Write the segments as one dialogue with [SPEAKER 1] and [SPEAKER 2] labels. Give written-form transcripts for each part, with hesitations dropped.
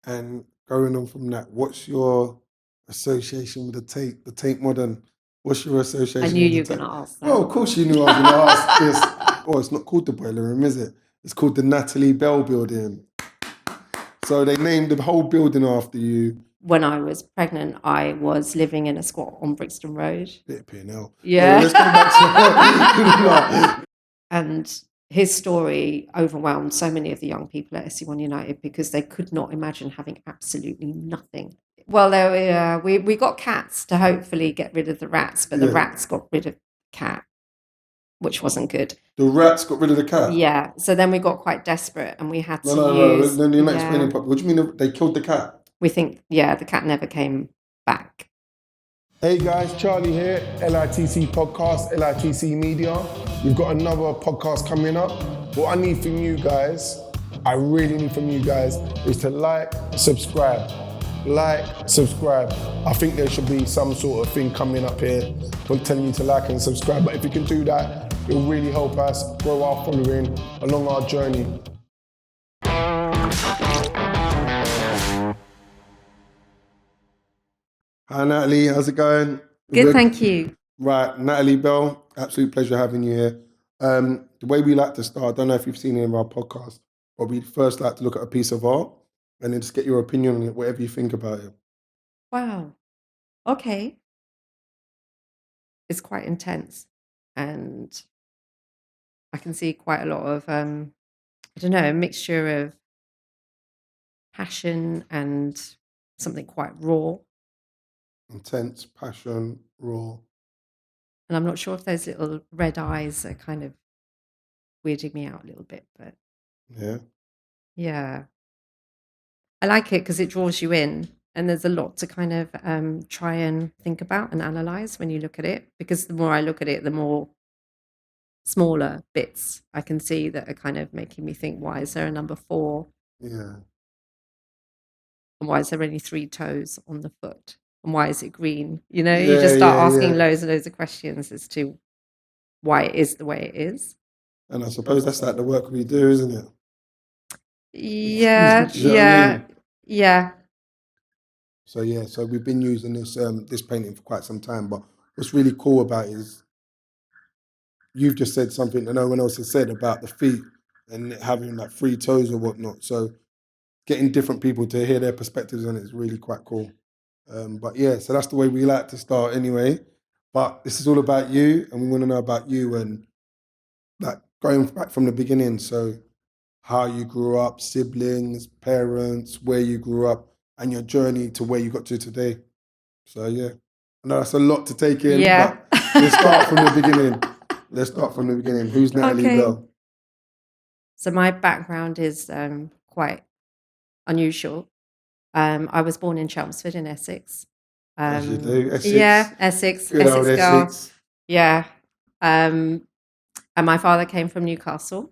[SPEAKER 1] And going on from that, what's your association with the Tate Modern? What's your
[SPEAKER 2] I
[SPEAKER 1] association
[SPEAKER 2] knew
[SPEAKER 1] with
[SPEAKER 2] you
[SPEAKER 1] the
[SPEAKER 2] were going
[SPEAKER 1] Tate?
[SPEAKER 2] to ask that.
[SPEAKER 1] Well, of course you knew I was going to ask this. Oh, it's not called the Boiler Room, is it? It's called the Natalie Bell Building. So they named the whole building after you.
[SPEAKER 2] When I was pregnant, I was living in a squat on Brixton Road.
[SPEAKER 1] Bit of P&L.
[SPEAKER 2] Yeah.
[SPEAKER 1] Let's go back to
[SPEAKER 2] And his story overwhelmed so many of the young people at SE1 United because they could not imagine having absolutely nothing. Well, we got cats to hopefully get rid of the rats, but the rats got rid of the cat, which wasn't good.
[SPEAKER 1] The rats got rid of the cat?
[SPEAKER 2] Yeah. So then we got quite desperate and we had to use...
[SPEAKER 1] No, you're not explaining properly. What do you mean they killed the cat?
[SPEAKER 2] We think, the cat never came back.
[SPEAKER 1] Hey guys, Charlie here, LITC Podcast, LITC Media. We've got another podcast coming up. What I need from you guys, I really need from you guys, is to like, subscribe. I think there should be some sort of thing coming up here telling you to like and subscribe. But if you can do that, it will really help us grow our following along our journey. Hi Natalie, how's it going?
[SPEAKER 2] Good, thank you.
[SPEAKER 1] Right, Natalie Bell, absolute pleasure having you here. The way we like to start, I don't know if you've seen it in our podcast, but we first like to look at a piece of art and then just get your opinion on it, whatever you think about it.
[SPEAKER 2] Wow. Okay. It's quite intense and I can see quite a lot of, a mixture of passion and something quite raw.
[SPEAKER 1] Intense, passion, raw.
[SPEAKER 2] And I'm not sure if those little red eyes are kind of weirding me out a little bit, but yeah. I like it because it draws you in and there's a lot to kind of try and think about and analyze when you look at it, because the more I look at it, the more smaller bits I can see that are kind of making me think, why is there a number 4?
[SPEAKER 1] Yeah.
[SPEAKER 2] And why is there only 3 toes on the foot? And why is it green? You just start asking loads and loads of questions as to why it is the way it is.
[SPEAKER 1] And I suppose that's like the work we do, isn't it?
[SPEAKER 2] Yeah,
[SPEAKER 1] Do you know what I mean?
[SPEAKER 2] yeah.
[SPEAKER 1] So we've been using this painting for quite some time, but what's really cool about it is you've just said something that no one else has said about the feet and having like 3 toes or whatnot. So getting different people to hear their perspectives on it is really quite cool. But yeah, so that's the way we like to start anyway. But this is all about you, and we want to know about you and like going back from the beginning. So how you grew up, siblings, parents, where you grew up, and your journey to where you got to today. So yeah, I know that's a lot to take in, but let's start from the beginning. Who's Natalie Bell?
[SPEAKER 2] So my background is quite unusual. I was born in Chelmsford in Essex.
[SPEAKER 1] As you do, Essex.
[SPEAKER 2] Yeah, Essex.
[SPEAKER 1] Good old
[SPEAKER 2] Essex girl.
[SPEAKER 1] Essex.
[SPEAKER 2] Yeah. And my father came from Newcastle,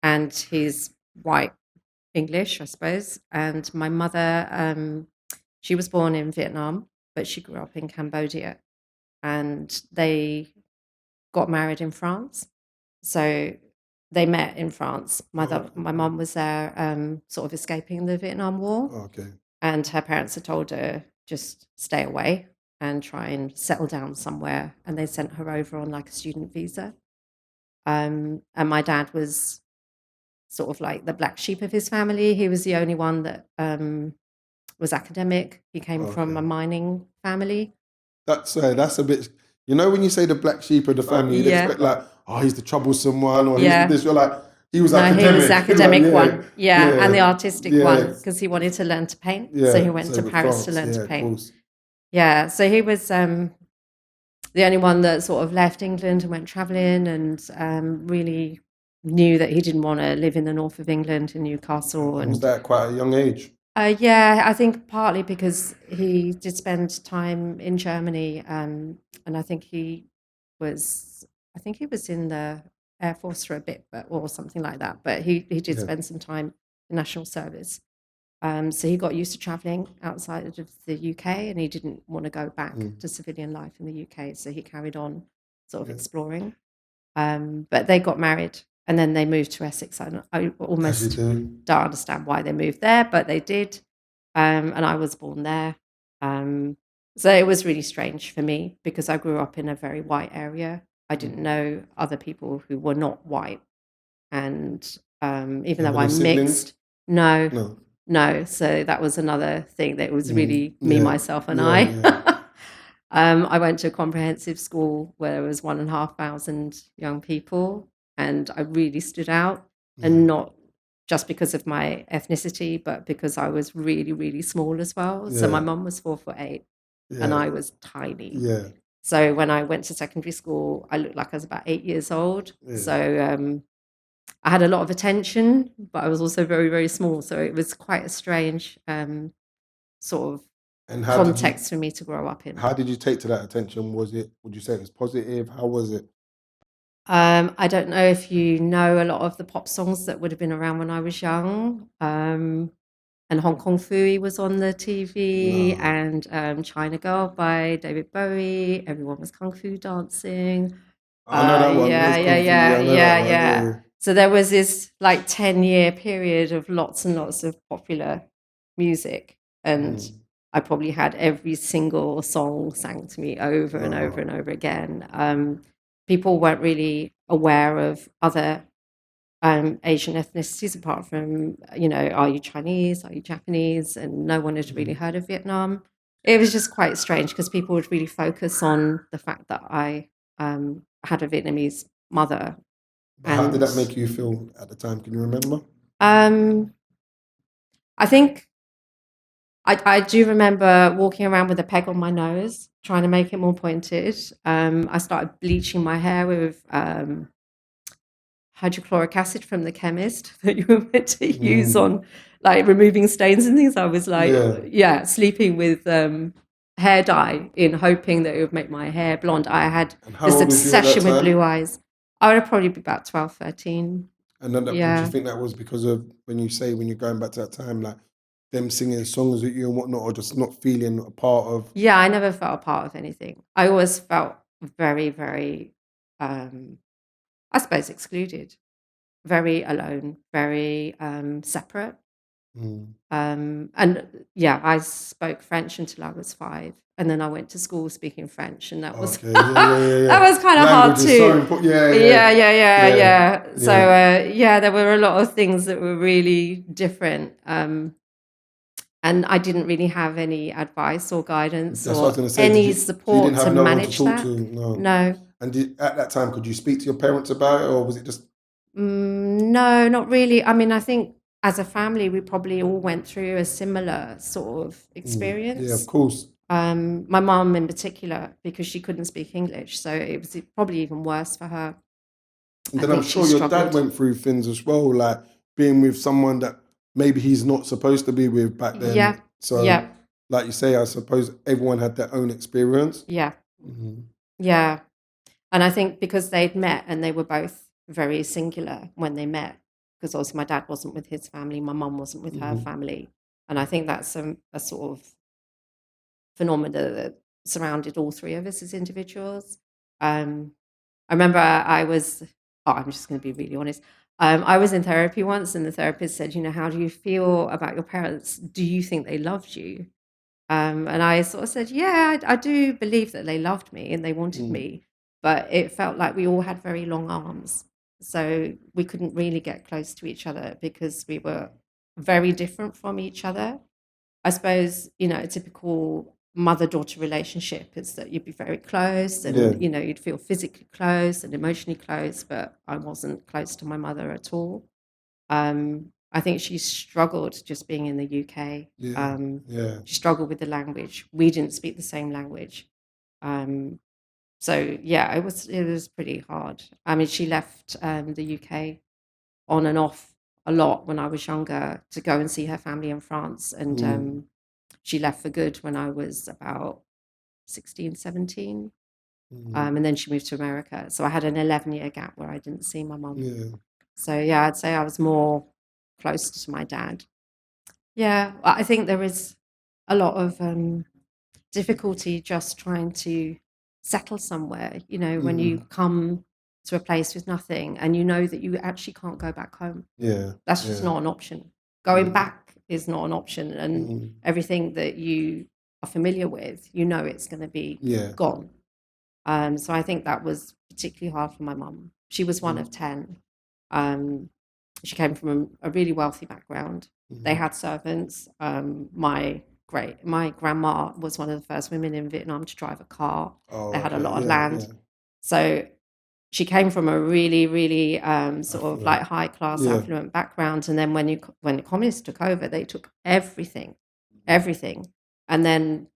[SPEAKER 2] and he's white English, I suppose. And my mother, she was born in Vietnam, but she grew up in Cambodia. And they got married in France. So they met in France. My mum was there sort of escaping the Vietnam War.
[SPEAKER 1] Okay.
[SPEAKER 2] And her parents had told her, just stay away and try and settle down somewhere. And they sent her over on like a student visa. And my dad was sort of like the black sheep of his family. He was the only one that was academic. He came from a mining family.
[SPEAKER 1] That's a bit, when you say the black sheep of the family, you'd expect like, oh, he's the troublesome one, or he's this. You're like, he was academic.
[SPEAKER 2] He was the academic one. And the artistic one, because he wanted to learn to paint. So he went to Paris to learn to paint. Yeah, so he was the only one that sort of left England and went travelling, and really knew that he didn't want to live in the north of England in Newcastle. And
[SPEAKER 1] was that at quite a young age?
[SPEAKER 2] Yeah, I think partly because he did spend time in Germany, and I think he was in the Air Force for a bit, or something like that. But he did spend some time in national service. So he got used to travelling outside of the UK, and he didn't want to go back to civilian life in the UK. So he carried on sort of exploring. But they got married, and then they moved to Essex. I almost don't understand why they moved there, but they did. and I was born there. So it was really strange for me because I grew up in a very white area. I didn't know other people who were not white, and even
[SPEAKER 1] You have
[SPEAKER 2] though
[SPEAKER 1] any
[SPEAKER 2] I'm
[SPEAKER 1] siblings?
[SPEAKER 2] mixed, no,
[SPEAKER 1] No.
[SPEAKER 2] no. So that was another thing that was really me,
[SPEAKER 1] Yeah.
[SPEAKER 2] myself, and
[SPEAKER 1] Yeah.
[SPEAKER 2] I.
[SPEAKER 1] Yeah.
[SPEAKER 2] I went to a comprehensive school where there was 1,500 young people, and I really stood out, and
[SPEAKER 1] Yeah.
[SPEAKER 2] not just because of my ethnicity, but because I was really, really small as well. So my
[SPEAKER 1] Yeah.
[SPEAKER 2] mum was 4'8", and
[SPEAKER 1] Yeah.
[SPEAKER 2] I was tiny.
[SPEAKER 1] Yeah.
[SPEAKER 2] So when I went to secondary school, I looked like I was about 8 years old.
[SPEAKER 1] Yeah.
[SPEAKER 2] So I had a lot of attention, but I was also very, very small. So it was quite a strange sort of
[SPEAKER 1] And
[SPEAKER 2] context for me to grow up in.
[SPEAKER 1] how did you take to that attention? Would you say it was positive? How was it?
[SPEAKER 2] I don't know if you know a lot of the pop songs that would have been around when I was young. And Hong Kong Phooey was on the TV,
[SPEAKER 1] No.
[SPEAKER 2] and China Girl by David Bowie. Everyone was kung fu dancing.
[SPEAKER 1] I know that one.
[SPEAKER 2] Yeah,
[SPEAKER 1] It's
[SPEAKER 2] yeah,
[SPEAKER 1] Kung Fu. Yeah,
[SPEAKER 2] yeah,
[SPEAKER 1] I know that
[SPEAKER 2] yeah,
[SPEAKER 1] one.
[SPEAKER 2] yeah.
[SPEAKER 1] Yeah.
[SPEAKER 2] So there was this like 10-year period of lots and lots of popular music, and
[SPEAKER 1] Mm.
[SPEAKER 2] I probably had every single song sang to me over and over and
[SPEAKER 1] No.
[SPEAKER 2] over again. People weren't really aware of other Asian ethnicities apart from, are you Chinese? Are you Japanese? And no one had really heard of Vietnam. It was just quite strange because people would really focus on the fact that I had a Vietnamese mother.
[SPEAKER 1] But how did
[SPEAKER 2] And
[SPEAKER 1] that make you feel at the time? Can you remember?
[SPEAKER 2] um, I think I do remember walking around with a peg on my nose, trying to make it more pointed. I started bleaching my hair with hydrochloric acid from the chemist that you were meant to use
[SPEAKER 1] Mm.
[SPEAKER 2] on like removing stains and things. I was like,
[SPEAKER 1] Yeah.
[SPEAKER 2] sleeping with hair dye in hoping that it would make my hair blonde. I had
[SPEAKER 1] And how
[SPEAKER 2] this
[SPEAKER 1] old was you at that
[SPEAKER 2] obsession with
[SPEAKER 1] time?
[SPEAKER 2] blue eyes. I would probably be about 12, 13.
[SPEAKER 1] And then would you
[SPEAKER 2] Yeah.
[SPEAKER 1] think that was because of when you're going back to that time, like them singing songs at you and whatnot, or just not feeling a part of?
[SPEAKER 2] Yeah, I never felt a part of anything. I always felt very, very, I suppose, excluded, very alone, very separate.
[SPEAKER 1] Mm.
[SPEAKER 2] And yeah, I spoke French until I was 5, and then I went to school speaking French, and that was
[SPEAKER 1] Okay. Yeah.
[SPEAKER 2] that was kind of hard
[SPEAKER 1] Language is so
[SPEAKER 2] too.
[SPEAKER 1] important. Yeah.
[SPEAKER 2] Yeah. So
[SPEAKER 1] Yeah.
[SPEAKER 2] there were a lot of things that were really different, and I didn't really have any advice or guidance
[SPEAKER 1] That's what I was
[SPEAKER 2] or
[SPEAKER 1] going to say.
[SPEAKER 2] any
[SPEAKER 1] So you didn't
[SPEAKER 2] support to
[SPEAKER 1] have no one to
[SPEAKER 2] manage
[SPEAKER 1] talk
[SPEAKER 2] that.
[SPEAKER 1] to? No.
[SPEAKER 2] No.
[SPEAKER 1] And at that time, could you speak to your parents about it, or was it just?
[SPEAKER 2] No, not really. I mean, I think as a family, we probably all went through a similar sort of
[SPEAKER 1] Yeah, of
[SPEAKER 2] experience.
[SPEAKER 1] course.
[SPEAKER 2] My mum in particular, because she couldn't speak English, so it was probably even worse for her.
[SPEAKER 1] And
[SPEAKER 2] I
[SPEAKER 1] then I'm
[SPEAKER 2] think she
[SPEAKER 1] sure your dad
[SPEAKER 2] struggled.
[SPEAKER 1] went through things as well, like being with someone that maybe he's not supposed to be with back then.
[SPEAKER 2] Yeah,
[SPEAKER 1] So,
[SPEAKER 2] yeah,
[SPEAKER 1] like you say, I suppose everyone had their own experience.
[SPEAKER 2] yeah,
[SPEAKER 1] Mhm.
[SPEAKER 2] yeah. And I think because they'd met and they were both very singular when they met, because also my dad wasn't with his family, my mum wasn't with her
[SPEAKER 1] Mhm.
[SPEAKER 2] family. And I think that's a sort of phenomena that surrounded all three of us as individuals. Um, I remember I'm just going to be really honest. I was in therapy once, and the therapist said, how do you feel about your parents? Do you think they loved you? And I sort of said, yeah, I do believe that they loved me and they wanted
[SPEAKER 1] Mm.
[SPEAKER 2] me, but it felt like we all had very long arms. So we couldn't really get close to each other because we were very different from each other. I suppose, a typical mother-daughter relationship is that you'd be very close
[SPEAKER 1] Yeah.
[SPEAKER 2] and, you'd feel physically close and emotionally close, but I wasn't close to my mother at all. I think she struggled just being in the UK.
[SPEAKER 1] Yeah. Yeah.
[SPEAKER 2] She struggled with the language. We didn't speak the same language. Um, so yeah, it was pretty hard. I mean, she left the UK on and off a lot when I was younger to go and see her family in France. And
[SPEAKER 1] Mm.
[SPEAKER 2] she left for good when I was about 16, 17.
[SPEAKER 1] Mm.
[SPEAKER 2] And then she moved to America. So I had an 11-year gap where I didn't see my mum.
[SPEAKER 1] Yeah.
[SPEAKER 2] So yeah, I'd say I was more close to my dad. Yeah, I think there is a lot of difficulty just trying to settle somewhere, when you
[SPEAKER 1] Mm.
[SPEAKER 2] come to a place with nothing and you know that you actually can't go back home.
[SPEAKER 1] Yeah.
[SPEAKER 2] That's just
[SPEAKER 1] Yeah.
[SPEAKER 2] not an option. Going
[SPEAKER 1] Mm.
[SPEAKER 2] back is not an option, and everything that you are familiar with, it's going to be gone. So I think that was particularly hard for my mum. She was one of 10. She came from a really wealthy background. They had servants. My grandma was one of the first women in Vietnam to drive a car. They had a lot of land. So she came from a really, really sort of like high class, affluent background. And then when the communists took over, they took everything. And then,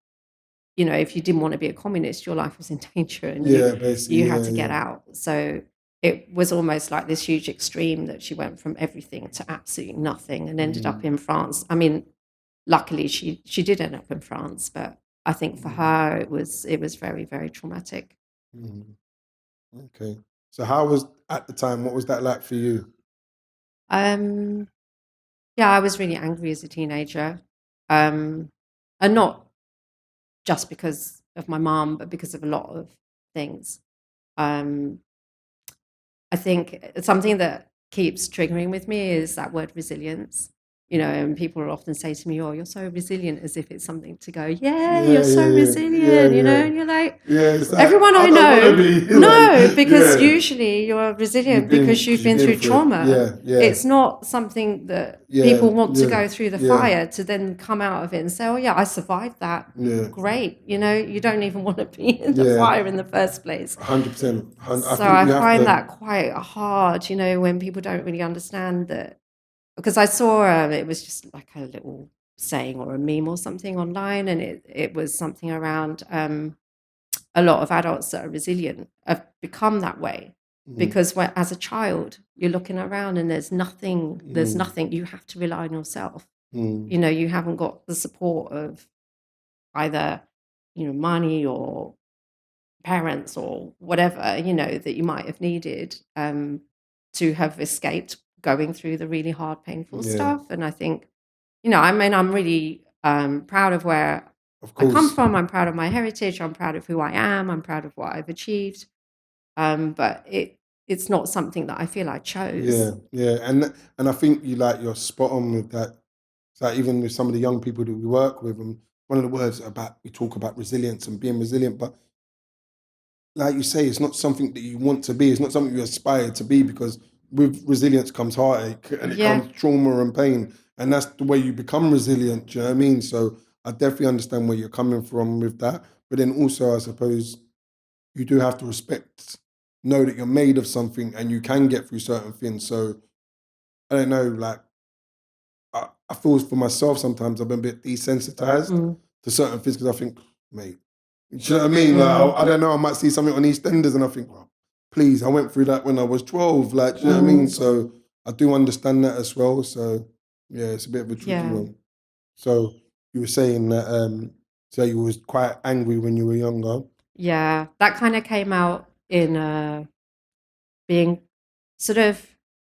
[SPEAKER 2] if you didn't want to be a communist, your life was in danger, and you had to get out. So it was almost like this huge extreme that she went from everything to absolutely nothing and ended up in France. I mean, luckily she did end up in France, but I think for her it was very, very traumatic.
[SPEAKER 1] Okay. So how was, at the time, what was that like for you?
[SPEAKER 2] Yeah, I was really angry as a teenager. And not just because of my mom, but because of a lot of things. I think something that keeps triggering with me is that word resilience. And people will often say to me, "Oh, you're so resilient," as if it's something to go, you're so resilient, and you're like, everyone I know, because usually you're resilient because you've been through trauma. It's not something that people want to go through the fire to then come out of it and say, "Oh yeah, I survived that." Great. You don't even want to be in the fire in the first place.
[SPEAKER 1] 100%.
[SPEAKER 2] So I find that quite hard, when people don't really understand that. Because I saw it was just like a little saying or a meme or something online, and it was something around a lot of adults that are resilient have become that way because as a child you're looking around and there's nothing, you have to rely on yourself. You haven't got the support of either money or parents or whatever that you might have needed to have escaped going through the really hard, painful stuff. And I think, I'm really proud of where I come from. I'm proud of my heritage. I'm proud of who I am. I'm proud of what I've achieved. But it's not something that I feel I chose.
[SPEAKER 1] And I think you're spot on with that. So even with some of the young people that we work with, and one of the words we talk about resilience and being resilient, but like you say, it's not something that you want to be. It's not something you aspire to be, because with resilience comes heartache and it comes trauma and pain. And that's the way you become resilient. Do you know what I mean? So I definitely understand where you're coming from with that. But then also, I suppose you do have to know that you're made of something and you can get through certain things. So I don't know, like, I feel for myself sometimes I've been a bit desensitized to certain things because I think, mate, do you know what I mean? Like, I don't know, I might see something on EastEnders and I think, well, please, I went through that when I was 12. Like, do you know what I mean? So I do understand that as well. So yeah, it's a bit of a tricky one. So you were saying that so you was quite angry when you were younger.
[SPEAKER 2] Yeah, that kind of came out in being sort of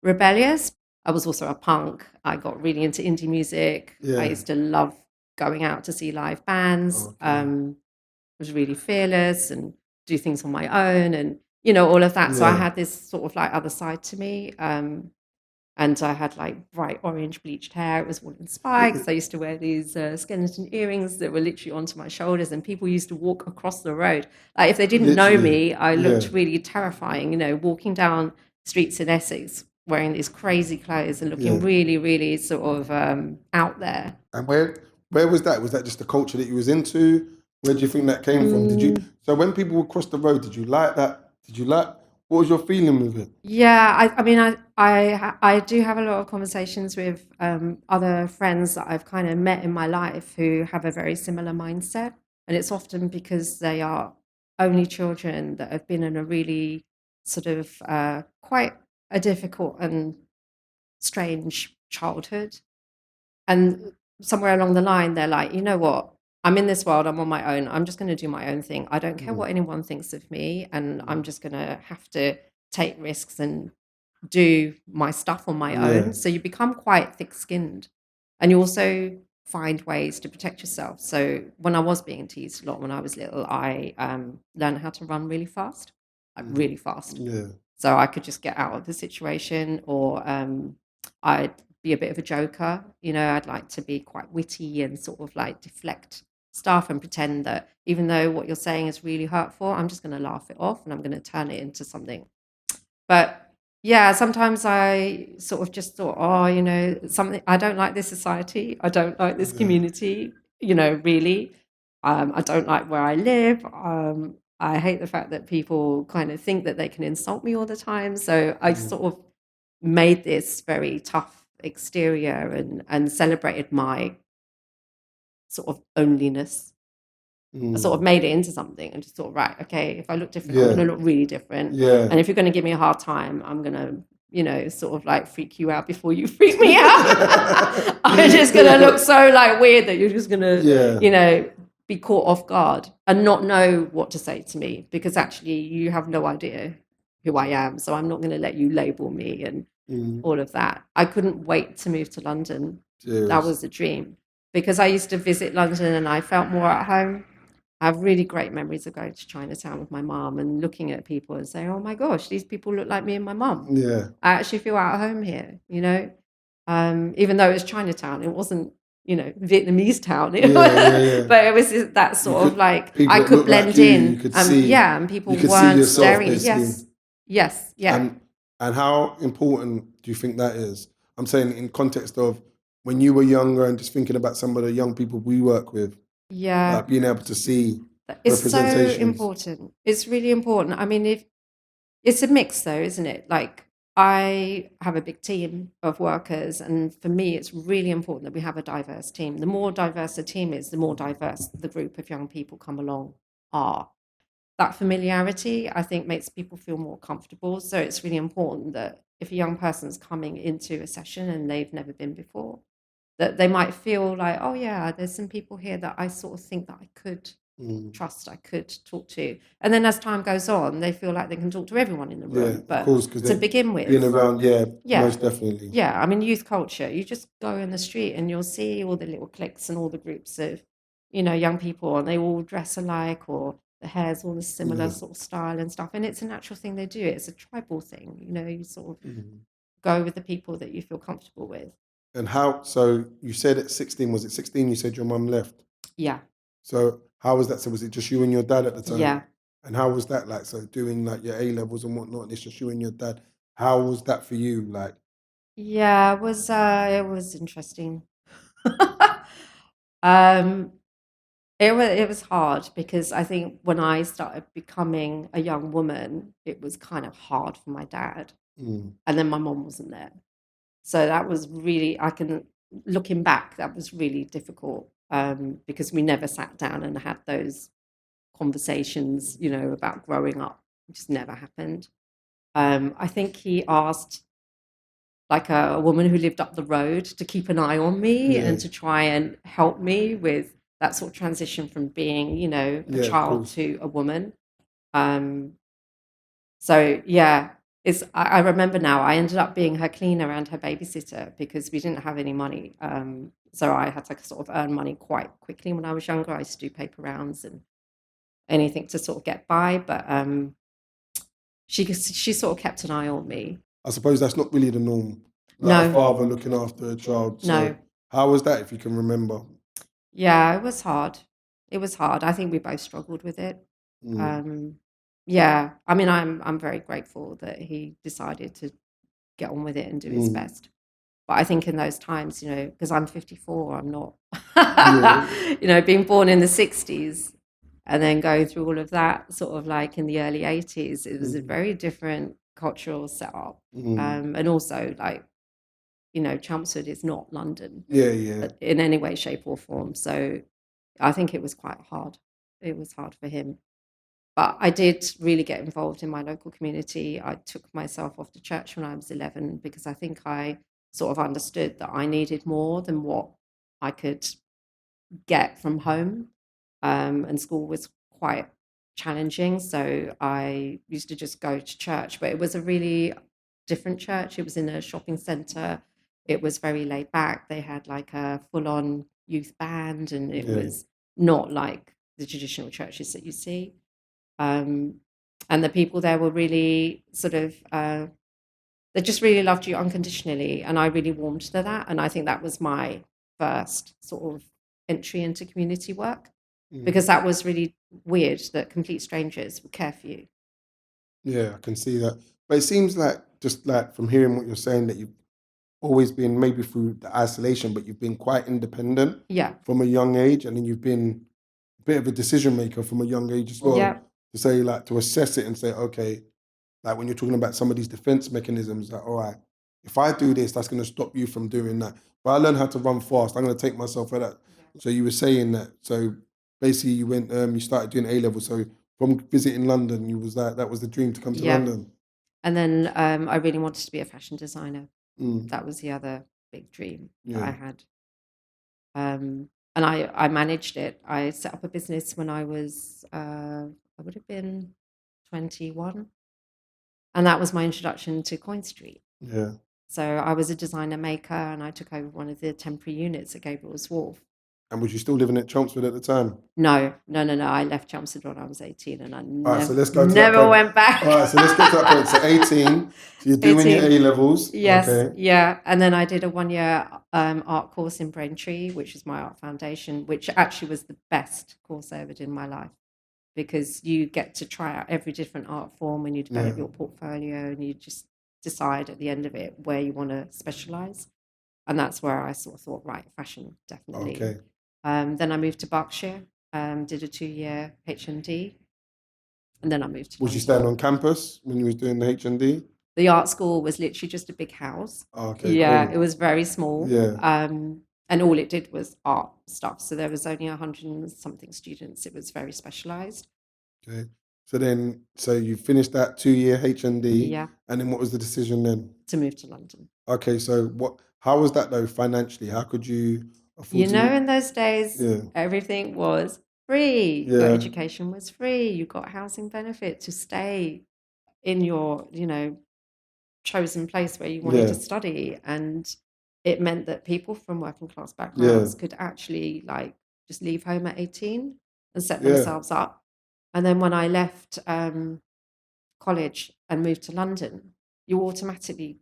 [SPEAKER 2] rebellious. I was also a punk. I got really into indie music. I used to love going out to see live bands. Was really fearless and do things on my own and all of that. So I had this sort of like other side to me. And I had like bright orange bleached hair. It was all in spikes. I used to wear these skeleton earrings that were literally onto my shoulders, and people used to walk across the road. Like if they didn't know me, I looked really terrifying, walking down streets in Essex wearing these crazy clothes and looking really, really sort of out there.
[SPEAKER 1] And where was that? Was that just the culture that you was into? Where do you think that came from? So when people would cross the road, did you like that? What was your feeling with it?
[SPEAKER 2] Yeah, I mean, I do have a lot of conversations with other friends that I've kind of met in my life who have a very similar mindset. And it's often because they are only children that have been in a really sort of quite a difficult and strange childhood. And somewhere along the line, they're like, you know what? I'm in this world. I'm on my own. I'm just going to do my own thing. I don't care what anyone thinks of me. And I'm just going to have to take risks and do my stuff on my own. So you become quite thick-skinned. And you also find ways to protect yourself. So when I was being teased a lot when I was little, I learned how to run really fast, like really fast. So I could just get out of the situation, or I'd be a bit of a joker. You know, I'd like to be quite witty and sort of like deflect stuff and pretend that even though what you're saying is really hurtful, I'm just going to laugh it off and I'm going to turn it into something. But yeah, sometimes I sort of just thought, oh, you know, something, I don't like this society. I don't like this community, you know, really. I don't like where I live. I hate the fact that people kind of think that they can insult me all the time. So I sort of made this very tough exterior and celebrated my sort of onlyness. I sort of made it into something and just thought, right, okay, if I look different, I'm going to look really different.
[SPEAKER 1] Yeah.
[SPEAKER 2] And if you're going to give me a hard time, I'm going to, you know, sort of like freak you out before you freak me out. I'm just going to look so like weird that you're just going to, you know, be caught off guard and not know what to say to me, because actually you have no idea who I am. So I'm not going to let you label me and all of that. I couldn't wait to move to London. That was a dream, because I used to visit London and I felt more at home. I have really great memories of going to Chinatown with my mum and looking at people and saying, oh my gosh, these people look like me and my mum.
[SPEAKER 1] Yeah.
[SPEAKER 2] I actually feel at home here, you know, even though it was Chinatown, it wasn't, you know, Vietnamese town. But it was that sort of like, I could blend
[SPEAKER 1] like
[SPEAKER 2] in.
[SPEAKER 1] You could see,
[SPEAKER 2] and people
[SPEAKER 1] you could
[SPEAKER 2] weren't
[SPEAKER 1] see yourself
[SPEAKER 2] staring. Yes.
[SPEAKER 1] And how important do you think that is? I'm saying in context of when you were younger and just thinking about some of the young people we work with.
[SPEAKER 2] Yeah.
[SPEAKER 1] Like being able to see
[SPEAKER 2] it's so
[SPEAKER 1] representations.
[SPEAKER 2] important. It's really important. I mean, if it's a mix though, isn't it? Like, I have a big team of workers, and for me, it's really important that we have a diverse team. The more diverse a team is, the more diverse the group of young people come along are. That familiarity, I think, makes people feel more comfortable. So it's really important that if a young person's coming into a session and they've never been before, that they might feel like, oh yeah, there's some people here that I sort of think that I could trust, I could talk to. And then as time goes on, they feel like they can talk to everyone in the room. But
[SPEAKER 1] of course,
[SPEAKER 2] to begin with,
[SPEAKER 1] being around, most definitely.
[SPEAKER 2] Yeah, I mean, youth culture, you just go in the street and you'll see all the little cliques and all the groups of, you know, young people, and they all dress alike, or the hair's all a similar sort of style and stuff. And it's a natural thing they do. It's a tribal thing, you know, you sort of go with the people that you feel comfortable with.
[SPEAKER 1] And how, so you said at 16, was it 16 you said your mum left?
[SPEAKER 2] Yeah.
[SPEAKER 1] So how was that? So was it just you and your dad at the time?
[SPEAKER 2] Yeah.
[SPEAKER 1] And how was that like? So doing like your A levels and whatnot, and it's just you and your dad. How was that for you? Like,
[SPEAKER 2] yeah, it was interesting. It was hard, because I think when I started becoming a young woman, it was kind of hard for my dad, and then my mom wasn't there. So that was really, looking back, that was really difficult, because we never sat down and had those conversations, you know, about growing up. It just never happened. I think he asked like a woman who lived up the road to keep an eye on me and to try and help me with that sort of transition from being, you know, a child to a woman. So yeah, I remember now, I ended up being her cleaner and her babysitter because we didn't have any money. So I had to sort of earn money quite quickly when I was younger. I used to do paper rounds and anything to sort of get by, but she sort of kept an eye on me.
[SPEAKER 1] I suppose that's not really the norm. Like a father looking after a child. So how was that, if you can remember?
[SPEAKER 2] Yeah, it was hard. It was hard. I think we both struggled with it. Yeah, I mean, I'm very grateful that he decided to get on with it and do his best. But I think in those times, you know, because I'm 54, I'm not, you know, being born in the 60s and then going through all of that sort of like in the early 80s, it was a very different cultural setup. And also, like, you know, Chelmsford is not London in any way, shape or form. So I think it was quite hard. It was hard for him. But I did really get involved in my local community. I took myself off to church when I was 11 because I think I sort of understood that I needed more than what I could get from home. And school was quite challenging. So I used to just go to church, but it was a really different church. It was in a shopping centre. It was very laid back. They had like a full-on youth band, and it was not like the traditional churches that you see. And the people there were really sort of they just really loved you unconditionally, and I really warmed to that. And I think that was my first sort of entry into community work, because that was really weird that complete strangers would care for you.
[SPEAKER 1] Yeah, I can see that. But it seems like, just like from hearing what you're saying, that you've always been, maybe through the isolation, but you've been quite independent
[SPEAKER 2] Yeah.
[SPEAKER 1] from a young age, and then you've been a bit of a decision maker from a young age as well.
[SPEAKER 2] Yeah.
[SPEAKER 1] To say, like, to assess it and say, okay, like when you're talking about some of these defense mechanisms, like, all right, if I do this, that's going to stop you from doing that. But I learned how to run fast, I'm going to take myself at that. So you were saying that. So basically, you went, you started doing A level. So from visiting London, you was like, that was the dream to come to
[SPEAKER 2] Yeah.
[SPEAKER 1] London.
[SPEAKER 2] And then I really wanted to be a fashion designer.
[SPEAKER 1] Mm.
[SPEAKER 2] That was the other big dream that
[SPEAKER 1] Yeah.
[SPEAKER 2] I had. And I managed it. I set up a business when I was, I would have been 21. And that was my introduction to Coin Street.
[SPEAKER 1] Yeah.
[SPEAKER 2] So I was a designer maker, and I took over one of the temporary units at Gabriel's Wharf.
[SPEAKER 1] And was you still living at Chelmsford at the time?
[SPEAKER 2] No. I left Chelmsford when I was 18, and I
[SPEAKER 1] All right, so let's go to that
[SPEAKER 2] never
[SPEAKER 1] point.
[SPEAKER 2] went back.
[SPEAKER 1] All right, so let's get to that point. So 18, so you're doing your
[SPEAKER 2] 18.
[SPEAKER 1] A levels.
[SPEAKER 2] Yes,
[SPEAKER 1] Okay.
[SPEAKER 2] yeah. And then I did a 1-year art course in Braintree, which is my art foundation, which actually was the best course I ever did in my life, because you get to try out every different art form, and you develop
[SPEAKER 1] Yeah.
[SPEAKER 2] your portfolio, and you just decide at the end of it where you want to specialize. And that's where I sort of thought, right, fashion, definitely.
[SPEAKER 1] Okay.
[SPEAKER 2] Then I moved to Berkshire, did a 2-year HND, and then I moved to
[SPEAKER 1] Was you
[SPEAKER 2] London.
[SPEAKER 1] staying on campus when you was doing the HND?
[SPEAKER 2] The art school was literally just a big house.
[SPEAKER 1] Okay,
[SPEAKER 2] Yeah,
[SPEAKER 1] cool.
[SPEAKER 2] it was very small.
[SPEAKER 1] Yeah.
[SPEAKER 2] And all it did was art stuff. So there was only 100 and something students. It was very specialized.
[SPEAKER 1] Okay. So you finished that 2-year HND.
[SPEAKER 2] Yeah,
[SPEAKER 1] And then what was the decision then?
[SPEAKER 2] to move to London.
[SPEAKER 1] Okay, so how was that though financially? How could you afford
[SPEAKER 2] You
[SPEAKER 1] to
[SPEAKER 2] know,
[SPEAKER 1] move?
[SPEAKER 2] in those days,
[SPEAKER 1] Yeah.
[SPEAKER 2] everything was free. Your
[SPEAKER 1] Yeah.
[SPEAKER 2] education was free. You got housing benefit to stay in your, chosen place where you wanted to
[SPEAKER 1] Yeah.
[SPEAKER 2] study. And it meant that people from working class
[SPEAKER 1] Yeah.
[SPEAKER 2] backgrounds could actually just leave home at 18 and set
[SPEAKER 1] Yeah.
[SPEAKER 2] themselves up. And then when I left college and moved to London, you automatically,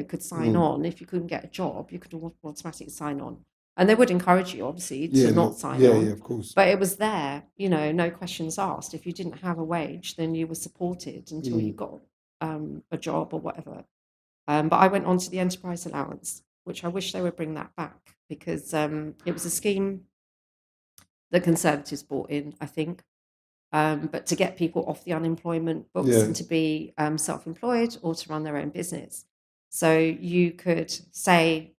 [SPEAKER 2] could sign on. If you couldn't get a job, you could automatically sign on. And they would encourage you, obviously, to not sign on.
[SPEAKER 1] Yeah, of course.
[SPEAKER 2] But it was there, no questions asked. If you didn't have a wage, then you were supported until you got a job or whatever. But I went on to the enterprise allowance, which I wish they would bring that back, because it was a scheme the Conservatives brought in, I think. But to get people off the unemployment books
[SPEAKER 1] Yeah.
[SPEAKER 2] and to be self-employed or to run their own business. So you could say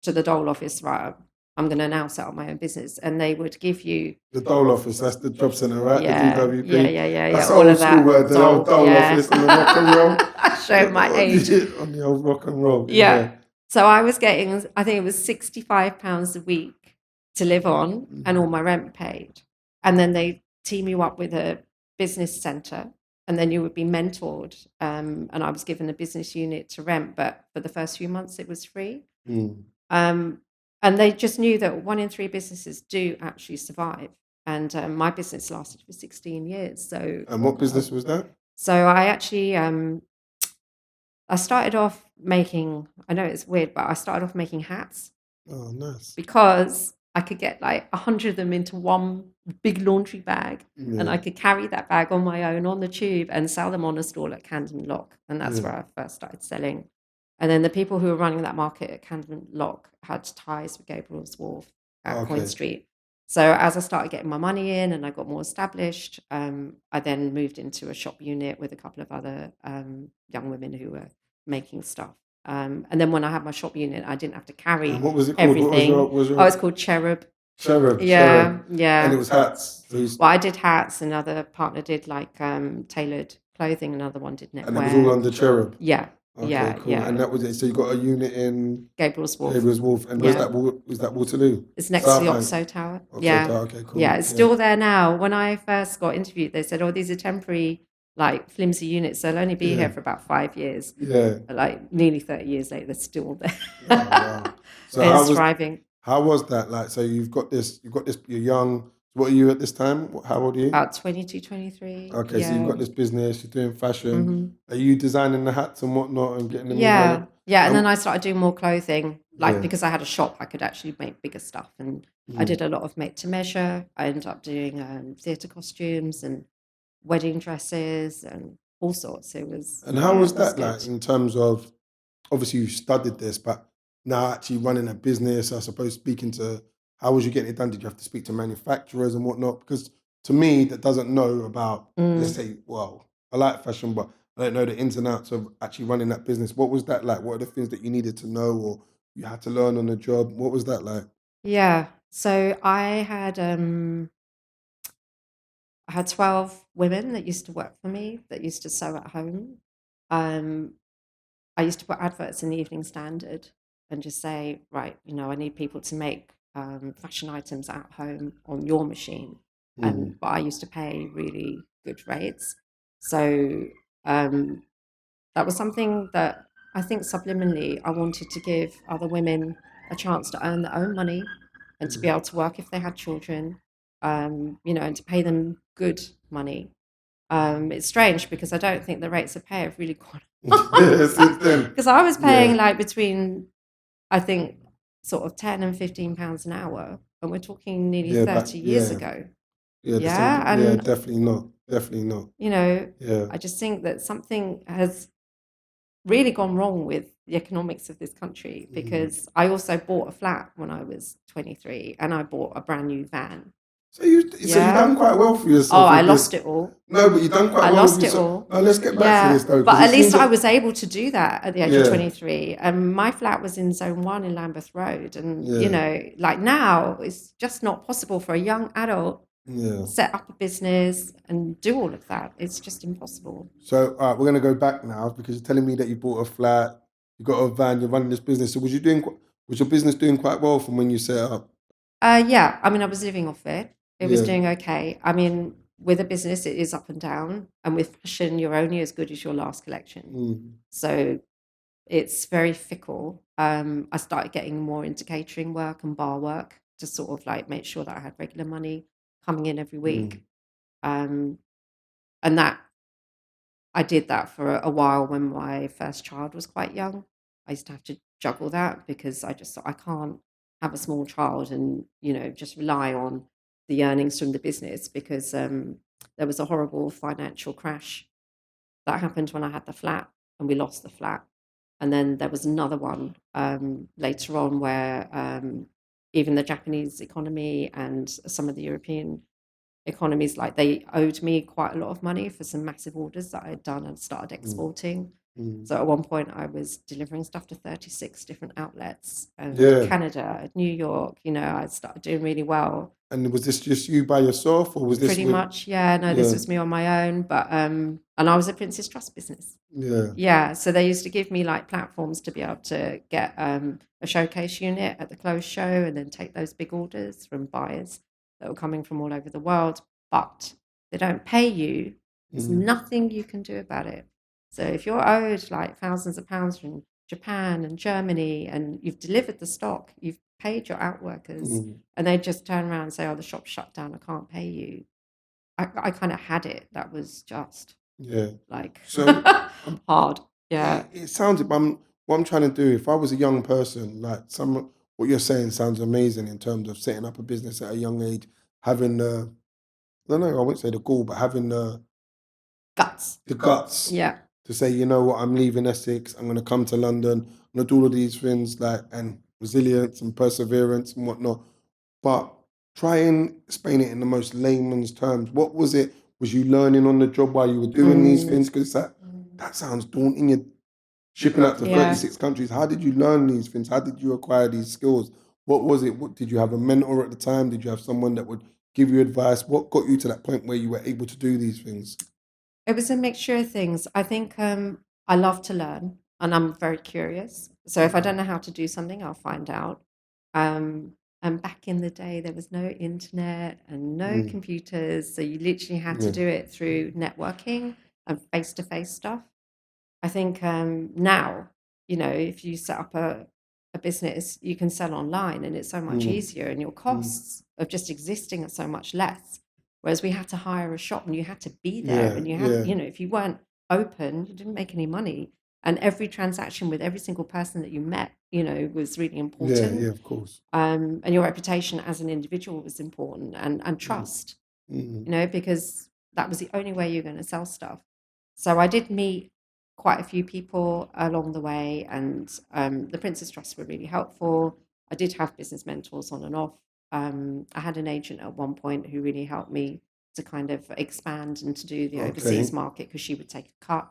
[SPEAKER 2] to the dole office, right, I'm going to now set up my own business, and they would give you
[SPEAKER 1] The dole office, that's the job centre, right?
[SPEAKER 2] Yeah,
[SPEAKER 1] The DWP.
[SPEAKER 2] yeah.
[SPEAKER 1] That's
[SPEAKER 2] all
[SPEAKER 1] old
[SPEAKER 2] of
[SPEAKER 1] school
[SPEAKER 2] that.
[SPEAKER 1] word, the old dole
[SPEAKER 2] yeah.
[SPEAKER 1] office on the rock and roll.
[SPEAKER 2] Showing my age.
[SPEAKER 1] On the old rock and roll.
[SPEAKER 2] Yeah. So I was getting, I think it was £65 a week to live on, and all my rent paid. And then they team you up with a business centre, and then you would be mentored. And I was given a business unit to rent, but for the first few months it was free. And they just knew that 1 in 3 businesses do actually survive. And my business lasted for 16 years. So.
[SPEAKER 1] And what business was that?
[SPEAKER 2] So I actually, I started off making, I know it's weird, but I started off making hats.
[SPEAKER 1] Oh, nice.
[SPEAKER 2] Because I could get 100 of them into one big laundry bag, and I could carry that bag on my own on the tube and sell them on a stall at Camden Lock. And that's where I first started selling. And then the people who were running that market at Camden Lock had ties with Gabriel's Wharf at Coin Street. So as I started getting my money in and I got more established, I then moved into a shop unit with a couple of other young women who were making stuff. And then when I had my shop unit, I didn't have to carry
[SPEAKER 1] what was it called?
[SPEAKER 2] everything.
[SPEAKER 1] What was your...
[SPEAKER 2] Oh, it's called Cherub.
[SPEAKER 1] Cherub.
[SPEAKER 2] Yeah.
[SPEAKER 1] And it was hats.
[SPEAKER 2] Well, I did hats. Another partner did tailored clothing. Another one did knitwear.
[SPEAKER 1] And it was all under Cherub.
[SPEAKER 2] Yeah.
[SPEAKER 1] Okay, cool.
[SPEAKER 2] Yeah.
[SPEAKER 1] And that was it. So you got a unit in
[SPEAKER 2] Gabriel's Wharf.
[SPEAKER 1] And was that Waterloo?
[SPEAKER 2] It's next to the Oxo Tower.
[SPEAKER 1] Oxo Tower. Okay, cool.
[SPEAKER 2] Yeah, it's still there now. When I first got interviewed, they said, "Oh, these are temporary, flimsy units. They'll only be here for about 5 years."
[SPEAKER 1] Yeah.
[SPEAKER 2] Nearly 30 years later, they're still there.
[SPEAKER 1] Oh, wow. So
[SPEAKER 2] it's thriving.
[SPEAKER 1] How was that? So you're young, What are you at this time? How old are you?
[SPEAKER 2] About 22, 23.
[SPEAKER 1] Okay, so you've
[SPEAKER 2] Yeah.
[SPEAKER 1] got this business, you're doing fashion.
[SPEAKER 2] hmm
[SPEAKER 1] Are you designing the hats and whatnot and getting them all
[SPEAKER 2] Yeah.
[SPEAKER 1] done?
[SPEAKER 2] Yeah. And then
[SPEAKER 1] Um,
[SPEAKER 2] I started doing more clothing, like
[SPEAKER 1] yeah.
[SPEAKER 2] because I had a shop, I could actually make bigger stuff. And I did a lot of make to measure. I ended up doing theatre costumes and wedding dresses and all sorts. It was,
[SPEAKER 1] And how
[SPEAKER 2] yeah,
[SPEAKER 1] was
[SPEAKER 2] it was
[SPEAKER 1] that like
[SPEAKER 2] good.
[SPEAKER 1] in terms of obviously you studied this, but now actually running a business, I suppose speaking to how was you getting it done? Did you have to speak to manufacturers and whatnot? Because to me, that doesn't know about, let's
[SPEAKER 2] Mm.
[SPEAKER 1] say, well, I like fashion, but I don't know the ins and outs of actually running that business. What was that like? What are the things that you needed to know or you had to learn on the job? What was that like?
[SPEAKER 2] Yeah. So I had 12 women that used to work for me that used to sew at home. Um, I used to put adverts in the Evening Standard and just say, right, I need people to make fashion items at home on your machine.
[SPEAKER 1] Mm,
[SPEAKER 2] But I used to pay really good rates. So um, that was something that I think subliminally I wanted to give other women a chance to earn their own money and to be
[SPEAKER 1] mm.
[SPEAKER 2] able to work if they had children, and to pay them good money. It's strange because I don't think the rates of pay have really gone
[SPEAKER 1] Yeah, since
[SPEAKER 2] up
[SPEAKER 1] then,
[SPEAKER 2] because I was
[SPEAKER 1] yeah,
[SPEAKER 2] paying like between, I think, sort of £10 and £15 an hour, and we're talking nearly
[SPEAKER 1] yeah, back,
[SPEAKER 2] 30 years
[SPEAKER 1] yeah,
[SPEAKER 2] ago.
[SPEAKER 1] yeah, the same,
[SPEAKER 2] Yeah,
[SPEAKER 1] yeah,
[SPEAKER 2] and
[SPEAKER 1] definitely not, definitely not,
[SPEAKER 2] you know,
[SPEAKER 1] yeah.
[SPEAKER 2] I just think that something has really gone wrong with the economics of this country
[SPEAKER 1] Mm.
[SPEAKER 2] because I also bought a flat when I was 23 and I bought a brand new van.
[SPEAKER 1] So you
[SPEAKER 2] Yeah.
[SPEAKER 1] done quite well for
[SPEAKER 2] Oh,
[SPEAKER 1] yourself
[SPEAKER 2] I
[SPEAKER 1] with
[SPEAKER 2] lost
[SPEAKER 1] this.
[SPEAKER 2] it all.
[SPEAKER 1] No, but you done quite
[SPEAKER 2] I
[SPEAKER 1] well with
[SPEAKER 2] lost it
[SPEAKER 1] yourself.
[SPEAKER 2] all.
[SPEAKER 1] Now let's get back to this
[SPEAKER 2] Yeah.
[SPEAKER 1] though, because
[SPEAKER 2] But
[SPEAKER 1] it
[SPEAKER 2] at least
[SPEAKER 1] seems
[SPEAKER 2] I
[SPEAKER 1] that
[SPEAKER 2] was able to do that at the age of
[SPEAKER 1] yeah,
[SPEAKER 2] 23. And my flat was in Zone 1 in Lambeth Road. And,
[SPEAKER 1] yeah,
[SPEAKER 2] like now, it's just not possible for a young adult
[SPEAKER 1] yeah.
[SPEAKER 2] set up a business and do all of that. It's just impossible.
[SPEAKER 1] So we're gonna go back now because you're telling me that you bought a flat, you got a van, you're running this business. So was your business doing quite well from when you set it up?
[SPEAKER 2] Yeah, I mean, I was living off it. It was
[SPEAKER 1] Yeah.
[SPEAKER 2] doing okay. I mean, with a business, it is up and down. And with fashion, you're only as good as your last collection.
[SPEAKER 1] Mm,
[SPEAKER 2] So it's very fickle. I started getting more into catering work and bar work to sort of like make sure that I had regular money coming in every week.
[SPEAKER 1] mm,
[SPEAKER 2] Um, and that I did that for a while when my first child was quite young. I used to have to juggle that because I just thought I can't have a small child and just rely on the earnings from the business because there was a horrible financial crash that happened when I had the flat and we lost the flat. And then there was another one later on where even the Japanese economy and some of the European economies, like they owed me quite a lot of money for some massive orders that I had done and started
[SPEAKER 1] mm,
[SPEAKER 2] exporting.
[SPEAKER 1] mm.
[SPEAKER 2] So at one point, I was delivering stuff to 36 different outlets and
[SPEAKER 1] Yeah.
[SPEAKER 2] Canada, New York. I started doing really well.
[SPEAKER 1] And was this just you by yourself, or was this
[SPEAKER 2] Pretty
[SPEAKER 1] with?
[SPEAKER 2] much, yeah. No, this
[SPEAKER 1] Yeah,
[SPEAKER 2] was me on my own, but and I was a Prince's Trust business.
[SPEAKER 1] yeah.
[SPEAKER 2] Yeah, so they used to give me like platforms to be able to get a showcase unit at the closed show and then take those big orders from buyers that were coming from all over the world. But they don't pay you. There's
[SPEAKER 1] Mm,
[SPEAKER 2] nothing you can do about it. So if you're owed like thousands of pounds from Japan and Germany and you've delivered the stock, you've paid your outworkers,
[SPEAKER 1] mm,
[SPEAKER 2] and they just turn around and say, "Oh, the shop's shut down. I can't pay you." I kind of had it. That was just
[SPEAKER 1] yeah.
[SPEAKER 2] like
[SPEAKER 1] So um,
[SPEAKER 2] hard. Yeah.
[SPEAKER 1] it sounds. What I'm trying to do. If I was a young person, like what you're saying sounds amazing in terms of setting up a business at a young age, having the, I don't know, I wouldn't say the gall, but having
[SPEAKER 2] Guts.
[SPEAKER 1] the guts
[SPEAKER 2] Yeah.
[SPEAKER 1] to say, you know what, I'm leaving Essex, I'm going to come to London, I'm going to do all of these things, like, and resilience and perseverance and whatnot. But try and explain it in the most layman's terms. What was it? Was you learning on the job while you were doing these
[SPEAKER 2] Mm.
[SPEAKER 1] things? Because that sounds daunting. You're shipping out to
[SPEAKER 2] Yeah.
[SPEAKER 1] 36 countries. How did you learn these things? How did you acquire these skills? What was it? What, did you have a mentor at the time? Did you have someone that would give you advice? What got you to that point where you were able to do these things?
[SPEAKER 2] It was a mixture of things. I think I love to learn and I'm very curious. So if I don't know how to do something, I'll find out. Um, and back in the day, there was no internet and no
[SPEAKER 1] Mm,
[SPEAKER 2] computers. So you literally had to
[SPEAKER 1] yeah.
[SPEAKER 2] do it through networking and face to face stuff. I think now, if you set up a business, you can sell online and it's so much easier, and your costs of just existing are so much less. Whereas we had to hire a shop and you had to be there, and you had, if you weren't open, you didn't make any money. And every transaction with every single person that you met, was really important.
[SPEAKER 1] Yeah, of course.
[SPEAKER 2] And your reputation as an individual was important, and trust, because that was the only way you're going to sell stuff. So I did meet quite a few people along the way, and the Princess Trusts were really helpful. I did have business mentors on and off. I had an agent at one point who really helped me to kind of expand and to do the overseas market, because she would take a cut.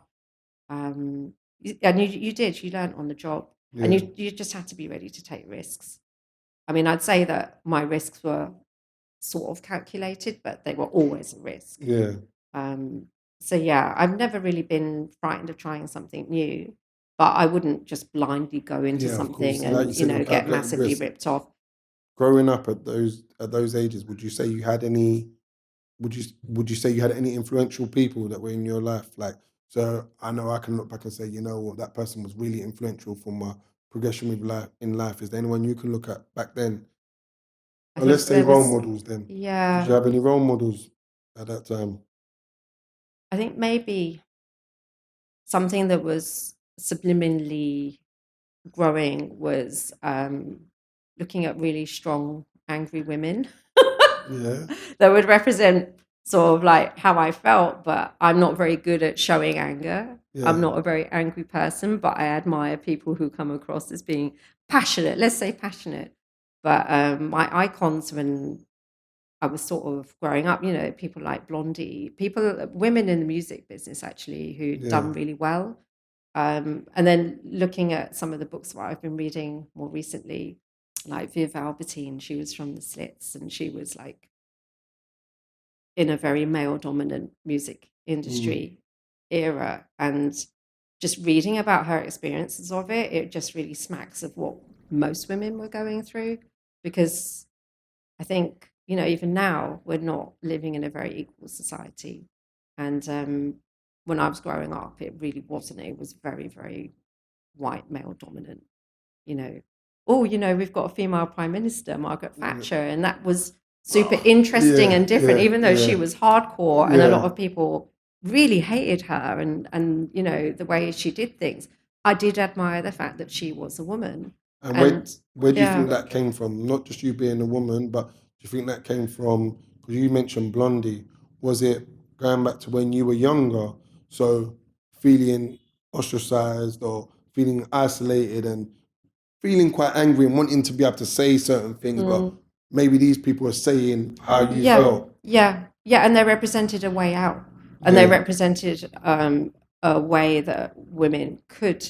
[SPEAKER 2] And you learned on the job, and you just had to be ready to take risks. I mean, I'd say that my risks were sort of calculated, but they were always a risk. So yeah, I've never really been frightened of trying something new, but I wouldn't just blindly go into something and
[SPEAKER 1] Like
[SPEAKER 2] get massively ripped off.
[SPEAKER 1] Growing up at those ages, would you say you had any? Would you say you had any influential people that were in your life? Like, so I know I can look back and say, you know what, that person was really influential for my progression with life in life. Is there anyone you can look at back then? Or let's say role models then.
[SPEAKER 2] Yeah.
[SPEAKER 1] Did you have any role models at that time?
[SPEAKER 2] I think maybe something that was subliminally growing was looking at really strong, angry women that would represent sort of like how I felt, but I'm not very good at showing anger. I'm not a very angry person, but I admire people who come across as being passionate. Let's say passionate. But my icons when I was sort of growing up, people like Blondie, women in the music business actually who'd done really well. And then looking at some of the books that I've been reading more recently, like Viv Albertine, she was from the Slits, and she was like in a very male-dominant music industry era. And just reading about her experiences of it, it just really smacks of what most women were going through. Because I think, even now, we're not living in a very equal society. And when I was growing up, it really wasn't. It was very, very white male dominant. We've got a female prime minister, Margaret Thatcher, and that was super interesting and different, even though she was hardcore, and a lot of people really hated her and the way she did things. I did admire the fact that she was a woman.
[SPEAKER 1] And where do you think that came from? Not just you being a woman, but do you think that came from, because you mentioned Blondie, was it going back to when you were younger, so feeling ostracized or feeling isolated and feeling quite angry and wanting to be able to say certain things, but maybe these people are saying how you felt?
[SPEAKER 2] Yeah, and they represented a way out, and they represented a way that women could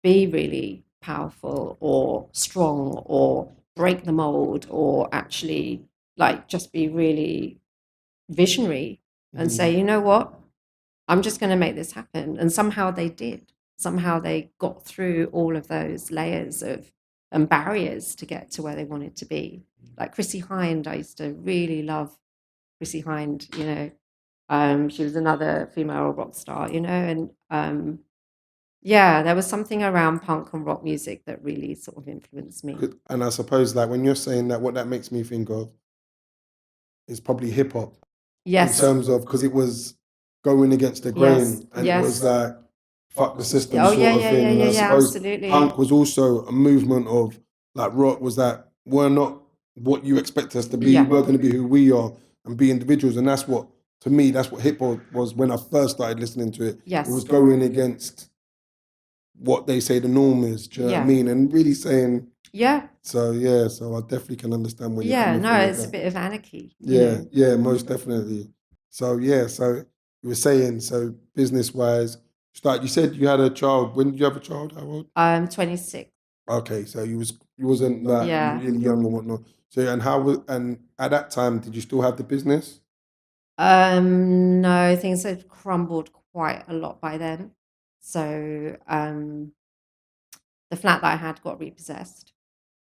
[SPEAKER 2] be really powerful or strong or break the mold, or actually like just be really visionary and say, you know what, I'm just going to make this happen. And somehow they did. Somehow they got through all of those layers of and barriers to get to where they wanted to be. Like Chrissie Hynde, I used to really love Chrissie Hynde. She was another female rock star. And there was something around punk and rock music that really sort of influenced me.
[SPEAKER 1] And I suppose like when you're saying that, what that makes me think of is probably hip hop.
[SPEAKER 2] Yes.
[SPEAKER 1] In terms of, because it was going against the grain, and it was like fuck the system sort of thing. And I suppose
[SPEAKER 2] absolutely.
[SPEAKER 1] punk was also a movement of like rock was that we're not what you expect us to be. We're going to be who we are and be individuals. And that's what, to me, that's what hip hop was when I first started listening to it.
[SPEAKER 2] Yes.
[SPEAKER 1] It was going against what they say the norm is. Do you know what I mean? And really saying, So I definitely can understand where you're coming from.
[SPEAKER 2] It's a bit of anarchy.
[SPEAKER 1] Most definitely. So so you were saying, so business wise, you said you had a child. When did you have a child? How old?
[SPEAKER 2] 26.
[SPEAKER 1] Okay, so you wasn't that really young and whatnot. So and at that time, did you still have the business?
[SPEAKER 2] No, things had crumbled quite a lot by then. So the flat that I had got repossessed,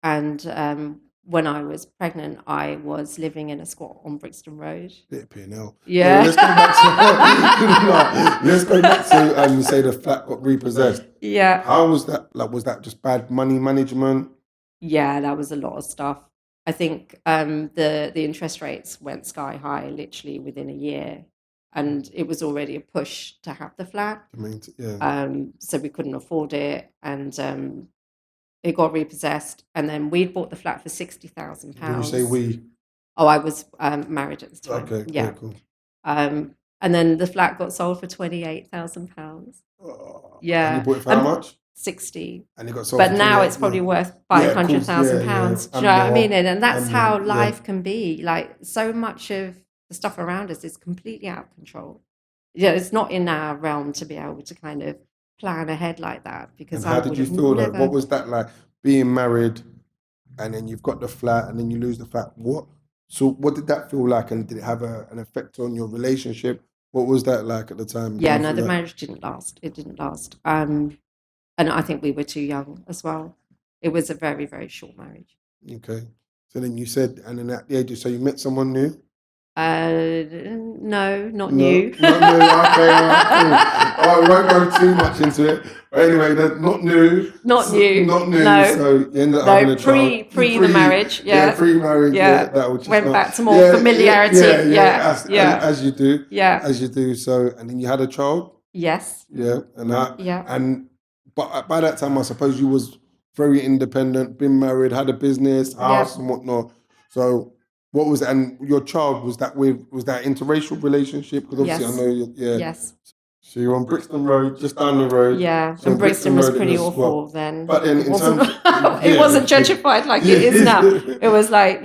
[SPEAKER 2] and
[SPEAKER 1] Yeah.
[SPEAKER 2] when I was pregnant, I was living in a squat on Brixton Road.
[SPEAKER 1] Bit of P&L.
[SPEAKER 2] Yeah.
[SPEAKER 1] Let's go back to let's go back to you say the flat got repossessed.
[SPEAKER 2] Yeah.
[SPEAKER 1] How was that? Like, was that just bad money management?
[SPEAKER 2] Yeah, that was a lot of stuff. I think the interest rates went sky high literally within a year, and it was already a push to have the flat.
[SPEAKER 1] I mean, yeah.
[SPEAKER 2] So we couldn't afford it, and it got repossessed. And then we'd bought the flat for £60,000.
[SPEAKER 1] When you say we,
[SPEAKER 2] Oh, I was married at the time.
[SPEAKER 1] okay,
[SPEAKER 2] Yeah.
[SPEAKER 1] cool.
[SPEAKER 2] And then the flat got sold for £28,000.
[SPEAKER 1] Oh,
[SPEAKER 2] Yeah.
[SPEAKER 1] And you bought it for how much?
[SPEAKER 2] 60.
[SPEAKER 1] And it got sold.
[SPEAKER 2] But
[SPEAKER 1] for
[SPEAKER 2] now
[SPEAKER 1] 28,
[SPEAKER 2] it's probably
[SPEAKER 1] yeah.
[SPEAKER 2] worth
[SPEAKER 1] Yeah, of course,
[SPEAKER 2] £500,000.
[SPEAKER 1] yeah.
[SPEAKER 2] Do you know what I mean? And that's
[SPEAKER 1] And
[SPEAKER 2] how
[SPEAKER 1] more,
[SPEAKER 2] life can be. Like, so much of the stuff around us is completely out of control. Yeah, it's not in our realm to be able to kind of plan ahead like that, because
[SPEAKER 1] And how did you feel though? What was that like, being married and then you've got the flat and then you lose the flat? What did that feel like, and did it have an effect on your relationship? What was that like at the time?
[SPEAKER 2] Yeah, no, the marriage didn't last. It didn't last. And I think we were too young as well. It was a very, very short marriage.
[SPEAKER 1] Okay. So then you said, and then at the age, so you met someone new?
[SPEAKER 2] No, not
[SPEAKER 1] No,
[SPEAKER 2] new.
[SPEAKER 1] not new. Okay, all right, cool. All right, we won't go too much into it. But anyway, not new.
[SPEAKER 2] Not new.
[SPEAKER 1] Not new.
[SPEAKER 2] No.
[SPEAKER 1] So you ended up having a child.
[SPEAKER 2] Pre the marriage. Yeah.
[SPEAKER 1] Pre-marriage.
[SPEAKER 2] Yeah.
[SPEAKER 1] That was just
[SPEAKER 2] went back to more familiarity.
[SPEAKER 1] As you do.
[SPEAKER 2] Yeah.
[SPEAKER 1] As you do. So, and then you had a child.
[SPEAKER 2] Yes.
[SPEAKER 1] Yeah.
[SPEAKER 2] Yeah.
[SPEAKER 1] But by that time, I suppose you was very independent, been married, had a business, house, and whatnot. So, what was that? And your child, was that interracial relationship? Because obviously,
[SPEAKER 2] Yes.
[SPEAKER 1] I know
[SPEAKER 2] Yes.
[SPEAKER 1] So you're on Brixton Road, just down the road.
[SPEAKER 2] Yeah,
[SPEAKER 1] So
[SPEAKER 2] and Brixton was
[SPEAKER 1] Road
[SPEAKER 2] pretty
[SPEAKER 1] in a squat.
[SPEAKER 2] awful then.
[SPEAKER 1] But then
[SPEAKER 2] It
[SPEAKER 1] in
[SPEAKER 2] wasn't,
[SPEAKER 1] terms,
[SPEAKER 2] it wasn't gentrified like it is now. It was like,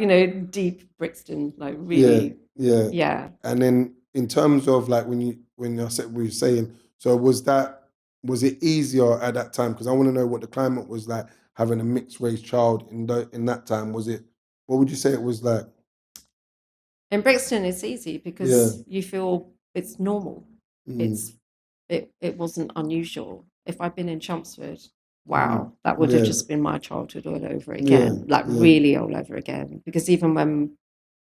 [SPEAKER 2] deep Brixton, like really. Yeah.
[SPEAKER 1] And then in terms of like when I said we were saying, so was it easier at that time? Because I want to know what the climate was like having a mixed race child in that time. What would you say it was like?
[SPEAKER 2] In Brixton, it's easy because you feel it's normal. It wasn't unusual. If I'd been in Chelmsford, wow, that would have just been my childhood all over again, really all over again. Because even when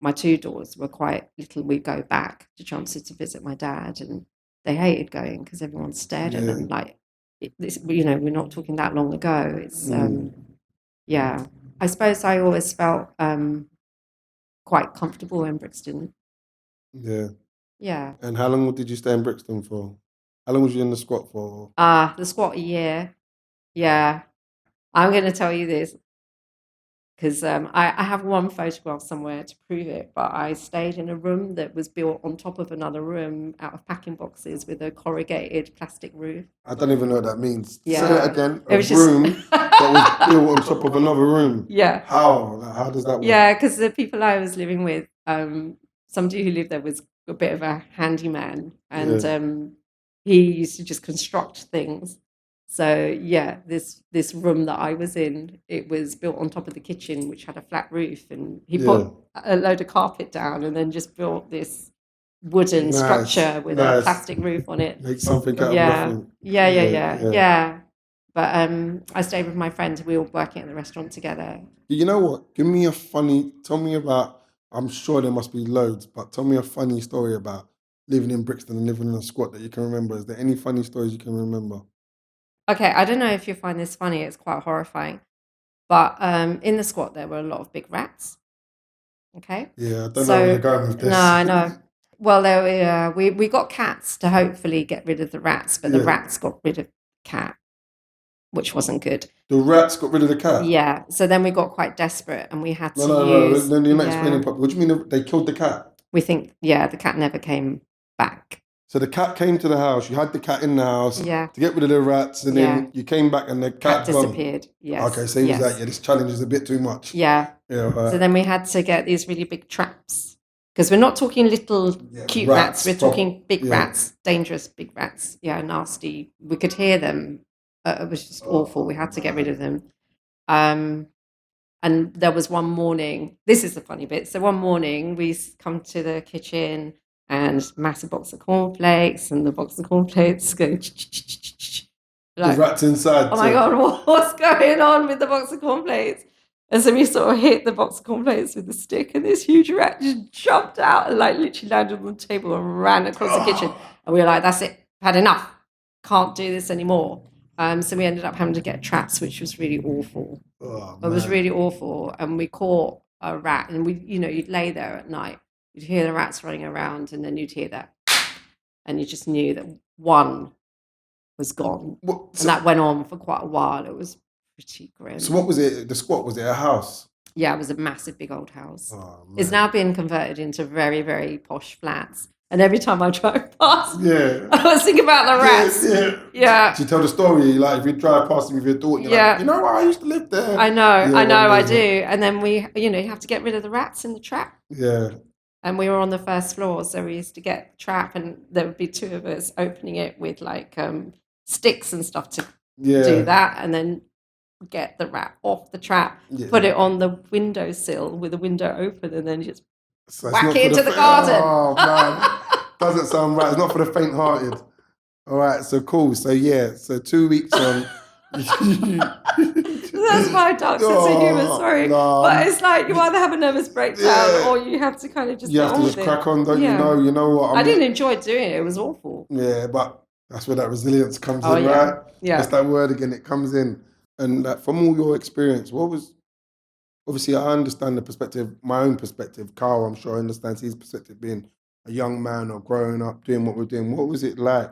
[SPEAKER 2] my two daughters were quite little, we'd go back to Chelmsford to visit my dad, and they hated going because everyone stared at them. Like, we're not talking that long ago. It's I suppose I always felt quite comfortable in Brixton.
[SPEAKER 1] Yeah.
[SPEAKER 2] Yeah.
[SPEAKER 1] And how long did you stay in Brixton for? How long was you in the squat for?
[SPEAKER 2] The squat a year. Yeah. I'm going to tell you this because I have one photograph somewhere to prove it, but I stayed in a room that was built on top of another room out of packing boxes with a corrugated plastic roof.
[SPEAKER 1] I don't even know what that means.
[SPEAKER 2] Yeah.
[SPEAKER 1] Say that again.
[SPEAKER 2] It was
[SPEAKER 1] room that was built on top of another room.
[SPEAKER 2] Yeah.
[SPEAKER 1] How does that work?
[SPEAKER 2] Yeah, because the people I was living with, somebody who lived there was a bit of a handyman, and he used to just construct things. So this room that I was in, it was built on top of the kitchen, which had a flat roof, and he put a load of carpet down and then just built this wooden structure with a plastic roof on it.
[SPEAKER 1] Make something out of nothing.
[SPEAKER 2] Yeah. But I stayed with my friend. We were working at the restaurant together.
[SPEAKER 1] You know what? Tell me about, I'm sure there must be loads, but tell me a funny story about living in Brixton and living in a squat that you can remember. Is there any funny stories you can remember?
[SPEAKER 2] Okay, I don't know if you find this funny. It's quite horrifying. But in the squat, there were a lot of big rats. Okay?
[SPEAKER 1] Yeah, I don't know where you're going with this.
[SPEAKER 2] No, I know. Well, we got cats to hopefully get rid of the rats, but the rats got rid of the cat, which wasn't good.
[SPEAKER 1] The rats got rid of the cat?
[SPEAKER 2] Yeah. So then we got quite desperate and we had to use...
[SPEAKER 1] No, you're not explaining properly. What do you mean they killed the cat?
[SPEAKER 2] We think, the cat never came back.
[SPEAKER 1] So the cat came to the house, you had the cat in the house to get rid of the rats, and then you came back and the cat
[SPEAKER 2] disappeared. Yes.
[SPEAKER 1] Okay, so he was like, this challenge is a bit too much.
[SPEAKER 2] Yeah.
[SPEAKER 1] Right.
[SPEAKER 2] So then we had to get these really big traps. Because we're not talking little cute rats. We're talking big rats, dangerous big rats. Yeah, nasty. We could hear them. It was just awful. We had to get rid of them. And there was one morning, this is the funny bit. So one morning we come to the kitchen and massive box of cornflakes, and the box of cornflakes going
[SPEAKER 1] like, the rats inside.
[SPEAKER 2] Oh my God, what's going on with the box of cornflakes? And so we sort of hit the box of cornflakes with the stick, and this huge rat just jumped out and like literally landed on the table and ran across the kitchen. And we were like, that's it, had enough, can't do this anymore. So we ended up having to get traps, which was really awful.
[SPEAKER 1] Oh,
[SPEAKER 2] It was
[SPEAKER 1] man.
[SPEAKER 2] really awful. And we caught a rat, and you'd lay there at night, you'd hear the rats running around, and then you'd hear that, and you just knew that one was gone.
[SPEAKER 1] What,
[SPEAKER 2] And that went on for quite a while. It was pretty grim.
[SPEAKER 1] so what was it? The squat, was it a house?
[SPEAKER 2] Yeah, it was a massive big old house.
[SPEAKER 1] Oh, man.
[SPEAKER 2] It's now been converted into very, very posh flats. And every time I drive past,
[SPEAKER 1] Yeah.
[SPEAKER 2] I was thinking about the rats.
[SPEAKER 1] Yeah. Do you tell the story, like if you drive past them with your daughter, you're like, you know what, I used to live there.
[SPEAKER 2] I know,
[SPEAKER 1] Yeah,
[SPEAKER 2] I do. And then you have to get rid of the rats in the trap.
[SPEAKER 1] Yeah.
[SPEAKER 2] And we were on the first floor, so we used to get the trap, and there would be two of us opening it with like sticks and stuff to do that, and then get the rat off the trap, put it on the windowsill with the window open, and then just whack it into the garden.
[SPEAKER 1] Oh, man. Doesn't sound right. It's not for the faint-hearted. All right, so cool. So, so 2 weeks on.
[SPEAKER 2] That's my dark sense of humour, sorry. No. But it's like you either have a nervous breakdown or you have to kind of just
[SPEAKER 1] you have to just crack on, don't you know? You know what?
[SPEAKER 2] I didn't enjoy doing it. It was awful.
[SPEAKER 1] Yeah, but that's where that resilience comes in, right? Yeah. That's that word again. It comes in. And from all your experience, what was... Obviously, I understand the perspective, my own perspective. Carl, I'm sure, understands his perspective being a young man or growing up, doing what we're doing. What was it like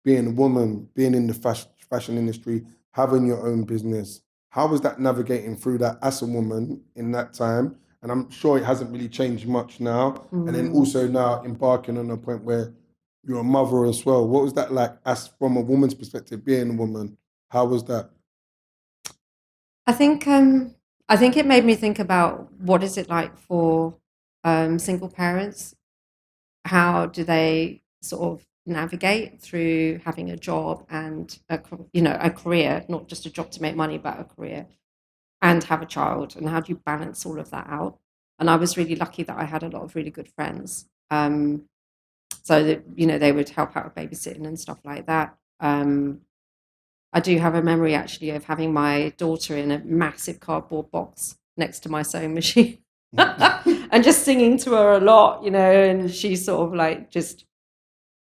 [SPEAKER 1] being a woman, being in the fashion industry, having your own business? How was that navigating through that as a woman in that time? And I'm sure it hasn't really changed much now. And then also now embarking on a point where you're a mother as well. What was that like as from a woman's perspective, being a woman? How was that?
[SPEAKER 2] I think it made me think about what is it like for single parents. How do they sort of navigate through having a job and a career, not just a job to make money, but a career, and have a child, and how do you balance all of that out? And I was really lucky that I had a lot of really good friends, so that they would help out with babysitting and stuff like that. I do have a memory actually of having my daughter in a massive cardboard box next to my sewing machine and just singing to her a lot, and she sort of like just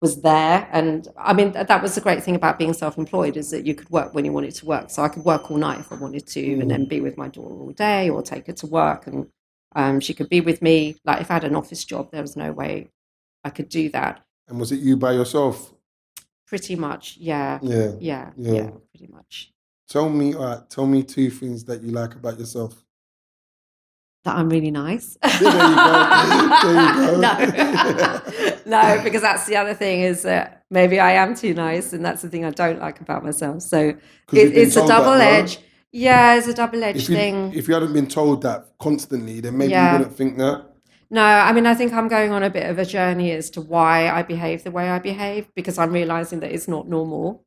[SPEAKER 2] was there. And I mean, that was the great thing about being self-employed, is that you could work when you wanted to work. So I could work all night if I wanted to, and then be with my daughter all day, or take her to work, and she could be with me. Like if I had an office job, there was no way I could do that.
[SPEAKER 1] And was it you by yourself?
[SPEAKER 2] Pretty much, yeah, pretty much.
[SPEAKER 1] Tell me 2 things that you like about yourself.
[SPEAKER 2] That I'm really nice.
[SPEAKER 1] There you go.
[SPEAKER 2] No, because that's the other thing, is that maybe I am too nice, and that's the thing I don't like about myself. So it's a double edge. Yeah, it's a double-edged thing.
[SPEAKER 1] If you hadn't been told that constantly, then maybe you wouldn't think that.
[SPEAKER 2] No, I mean, I think I'm going on a bit of a journey as to why I behave the way I behave, because I'm realizing that it's not normal.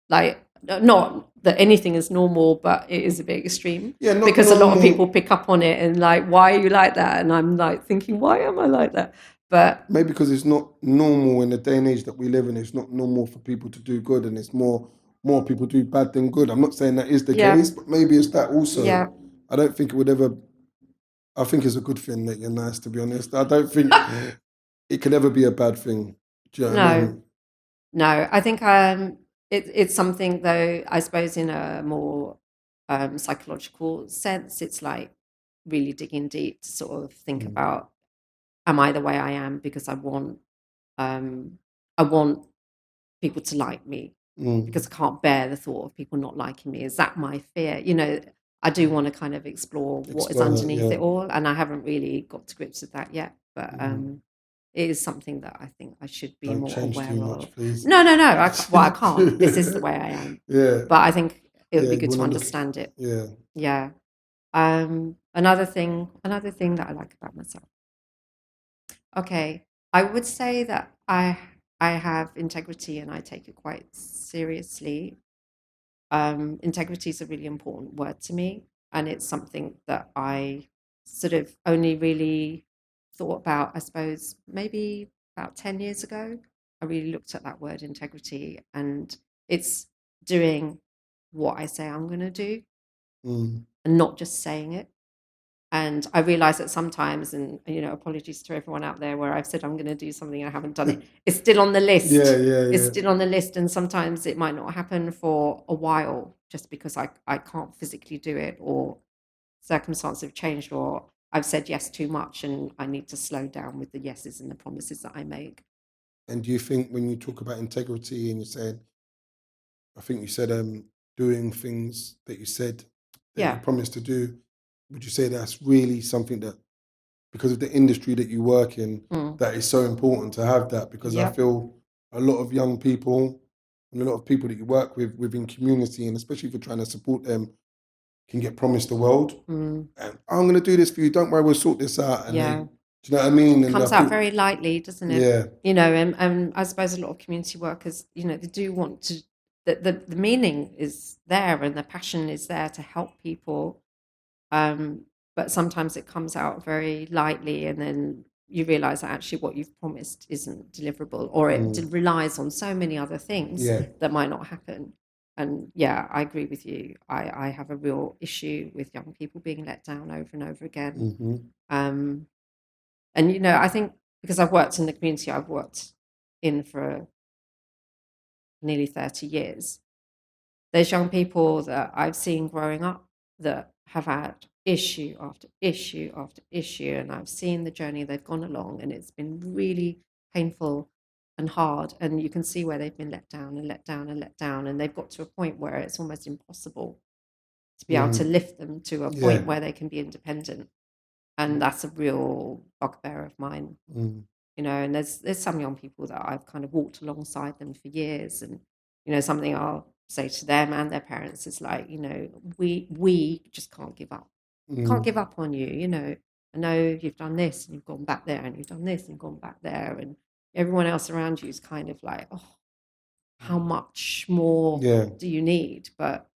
[SPEAKER 2] Like, not that anything is normal, but it is a bit extreme.
[SPEAKER 1] Yeah,
[SPEAKER 2] because normal. A lot of people pick up on it and like, why are you like that? And I'm like thinking, why am I like that? But
[SPEAKER 1] maybe because it's not normal in the day and age that we live in. It's not normal for people to do good, and it's more people do bad than good. I'm not saying that is the case, but maybe it's that also. Yeah. I don't think it would ever... I think it's a good thing that you're nice, to be honest. I don't think it could ever be a bad thing. Do you know what I mean?
[SPEAKER 2] No. I think it's something, though, I suppose in a more psychological sense, it's like really digging deep to sort of think about, am I the way I am because I want people to like me, because I can't bear the thought of people not liking me. Is that my fear? I do want to kind of explore what is underneath it all, and I haven't really got to grips with that yet. But it is something that I think I should be more aware of. Please. No. I can't. This is the way I am. Yeah. But I think it would be good to understand it. Yeah. Yeah. Another thing that I like about myself. Okay, I would say that I have integrity, and I take it quite seriously. Integrity is a really important word to me, and it's something that I sort of only really thought about, I suppose, maybe about 10 years ago. I really looked at that word integrity, and it's doing what I say I'm going to do.
[SPEAKER 1] Mm.
[SPEAKER 2] and not just saying it. And I realize that sometimes, and apologies to everyone out there where I've said I'm going to do something and I haven't done it. It's still on the list.
[SPEAKER 1] Yeah,
[SPEAKER 2] It's
[SPEAKER 1] yeah.
[SPEAKER 2] still on the list, and sometimes it might not happen for a while just because I can't physically do it, or circumstances have changed, or I've said yes too much and I need to slow down with the yeses and the promises that I make.
[SPEAKER 1] And do you think when you talk about integrity and you said, I think you said doing things that you said that you
[SPEAKER 2] Yeah.
[SPEAKER 1] promised to do, would you say that's really something that, because of the industry that you work in,
[SPEAKER 2] Mm.
[SPEAKER 1] that is so important to have that? Because I
[SPEAKER 2] Yep.
[SPEAKER 1] feel a lot of young people and a lot of people that you work with within community, and especially if you're trying to support them, can get promised the world.
[SPEAKER 2] Mm.
[SPEAKER 1] And I'm going to do this for you. Don't worry, we'll sort this out. And
[SPEAKER 2] Yeah.
[SPEAKER 1] then, do you know what I mean?
[SPEAKER 2] It
[SPEAKER 1] And I
[SPEAKER 2] comes out
[SPEAKER 1] feel,
[SPEAKER 2] very lightly, doesn't it?
[SPEAKER 1] yeah,
[SPEAKER 2] And I suppose a lot of community workers, they do want to, the meaning is there and the passion is there to help people. But sometimes it comes out very lightly, and then you realize that actually what you've promised isn't deliverable, or it relies on so many other things
[SPEAKER 1] yeah,
[SPEAKER 2] that might not happen. And yeah, I agree with you. I have a real issue with young people being let down over and over again.
[SPEAKER 1] hmm
[SPEAKER 2] Um, and I think because I've worked in the community I've worked in for nearly 30 years, there's young people that I've seen growing up that have had issue after issue after issue, and I've seen the journey they've gone along, and it's been really painful and hard, and you can see where they've been let down and let down and let down, and they've got to a point where it's almost impossible to be able to lift them to a
[SPEAKER 1] yeah,
[SPEAKER 2] point where they can be independent. And that's a real bugbear of mine. And there's some young people that I've kind of walked alongside them for years, and something I'll say to them and their parents is like, we just can't give up. Can't give up on you. I know you've done this and you've gone back there, and you've done this and you've gone back there, and everyone else around you is kind of like, oh, how much more
[SPEAKER 1] yeah,
[SPEAKER 2] do you need? But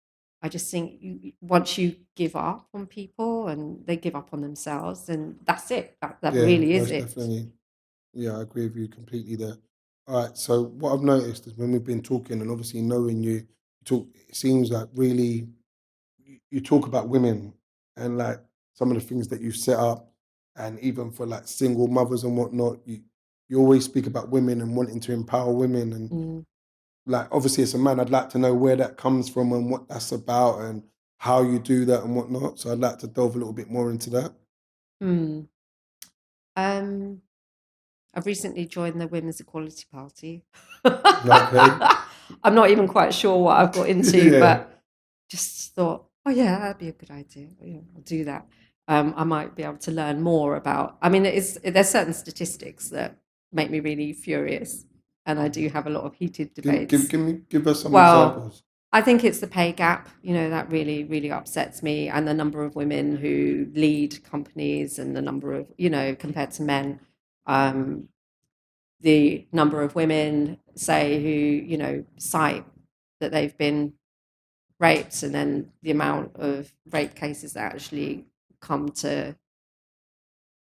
[SPEAKER 2] I just think once you give up on people and they give up on themselves, then that's it. That
[SPEAKER 1] yeah,
[SPEAKER 2] really is
[SPEAKER 1] most
[SPEAKER 2] it.
[SPEAKER 1] definitely. Yeah, I agree with you completely there. All right, so what I've noticed is when we've been talking and obviously knowing you, talk, it seems like really you talk about women and like some of the things that you've set up, and even for like single mothers and whatnot, you always speak about women and wanting to empower women. And
[SPEAKER 2] Mm.
[SPEAKER 1] like obviously as a man, I'd like to know where that comes from and what that's about and how you do that and whatnot. So I'd like to delve a little bit more into that.
[SPEAKER 2] Mm. Um, I've recently joined the Women's Equality Party.
[SPEAKER 1] Okay.
[SPEAKER 2] I'm not even quite sure what I've got into,
[SPEAKER 1] Yeah.
[SPEAKER 2] but just thought, oh yeah, that'd be a good idea. Yeah, I'll do that. I might be able to learn more about. I mean, there's certain statistics that make me really furious, and I do have a lot of heated debates.
[SPEAKER 1] Give us some
[SPEAKER 2] Well,
[SPEAKER 1] examples.
[SPEAKER 2] I think it's the pay gap. That really, really upsets me, and the number of women who lead companies, and the number of, compared to men. The number of women, say, who cite that they've been raped, and then the amount of rape cases that actually come to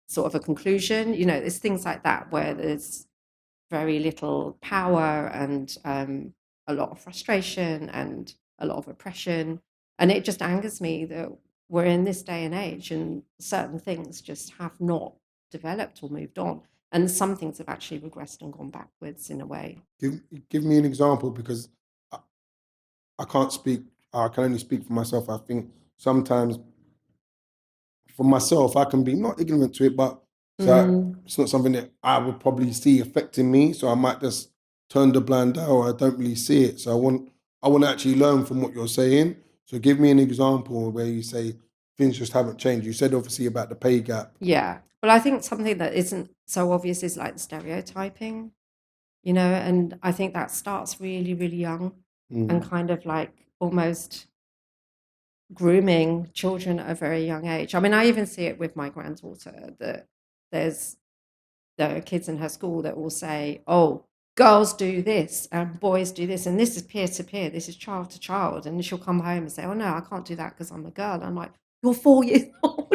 [SPEAKER 2] sort of a conclusion. There's things like that where there's very little power, and a lot of frustration and a lot of oppression. And it just angers me that we're in this day and age and certain things just have not developed or moved on. And some things have actually regressed and gone backwards in a way.
[SPEAKER 1] Give me an example, because I, I can't speak. I can only speak for myself. I think sometimes for myself, I can be not ignorant to it, but so
[SPEAKER 2] Mm.
[SPEAKER 1] it's not something that I would probably see affecting me. So I might just turn the blind eye, or I don't really see it. So I want to actually learn from what you're saying. So give me an example where you say things just haven't changed. You said obviously about the pay gap.
[SPEAKER 2] Yeah. Well, I think something that isn't so obvious is like the stereotyping, and I think that starts really, really young, and
[SPEAKER 1] Mm.
[SPEAKER 2] kind of like almost grooming children at a very young age. I mean, I even see it with my granddaughter, that there are kids in her school that will say, oh, girls do this and boys do this, and this is peer to peer, this is child to child. And she'll come home and say, oh, no, I can't do that because I'm a girl. I'm like, you're 4 years old.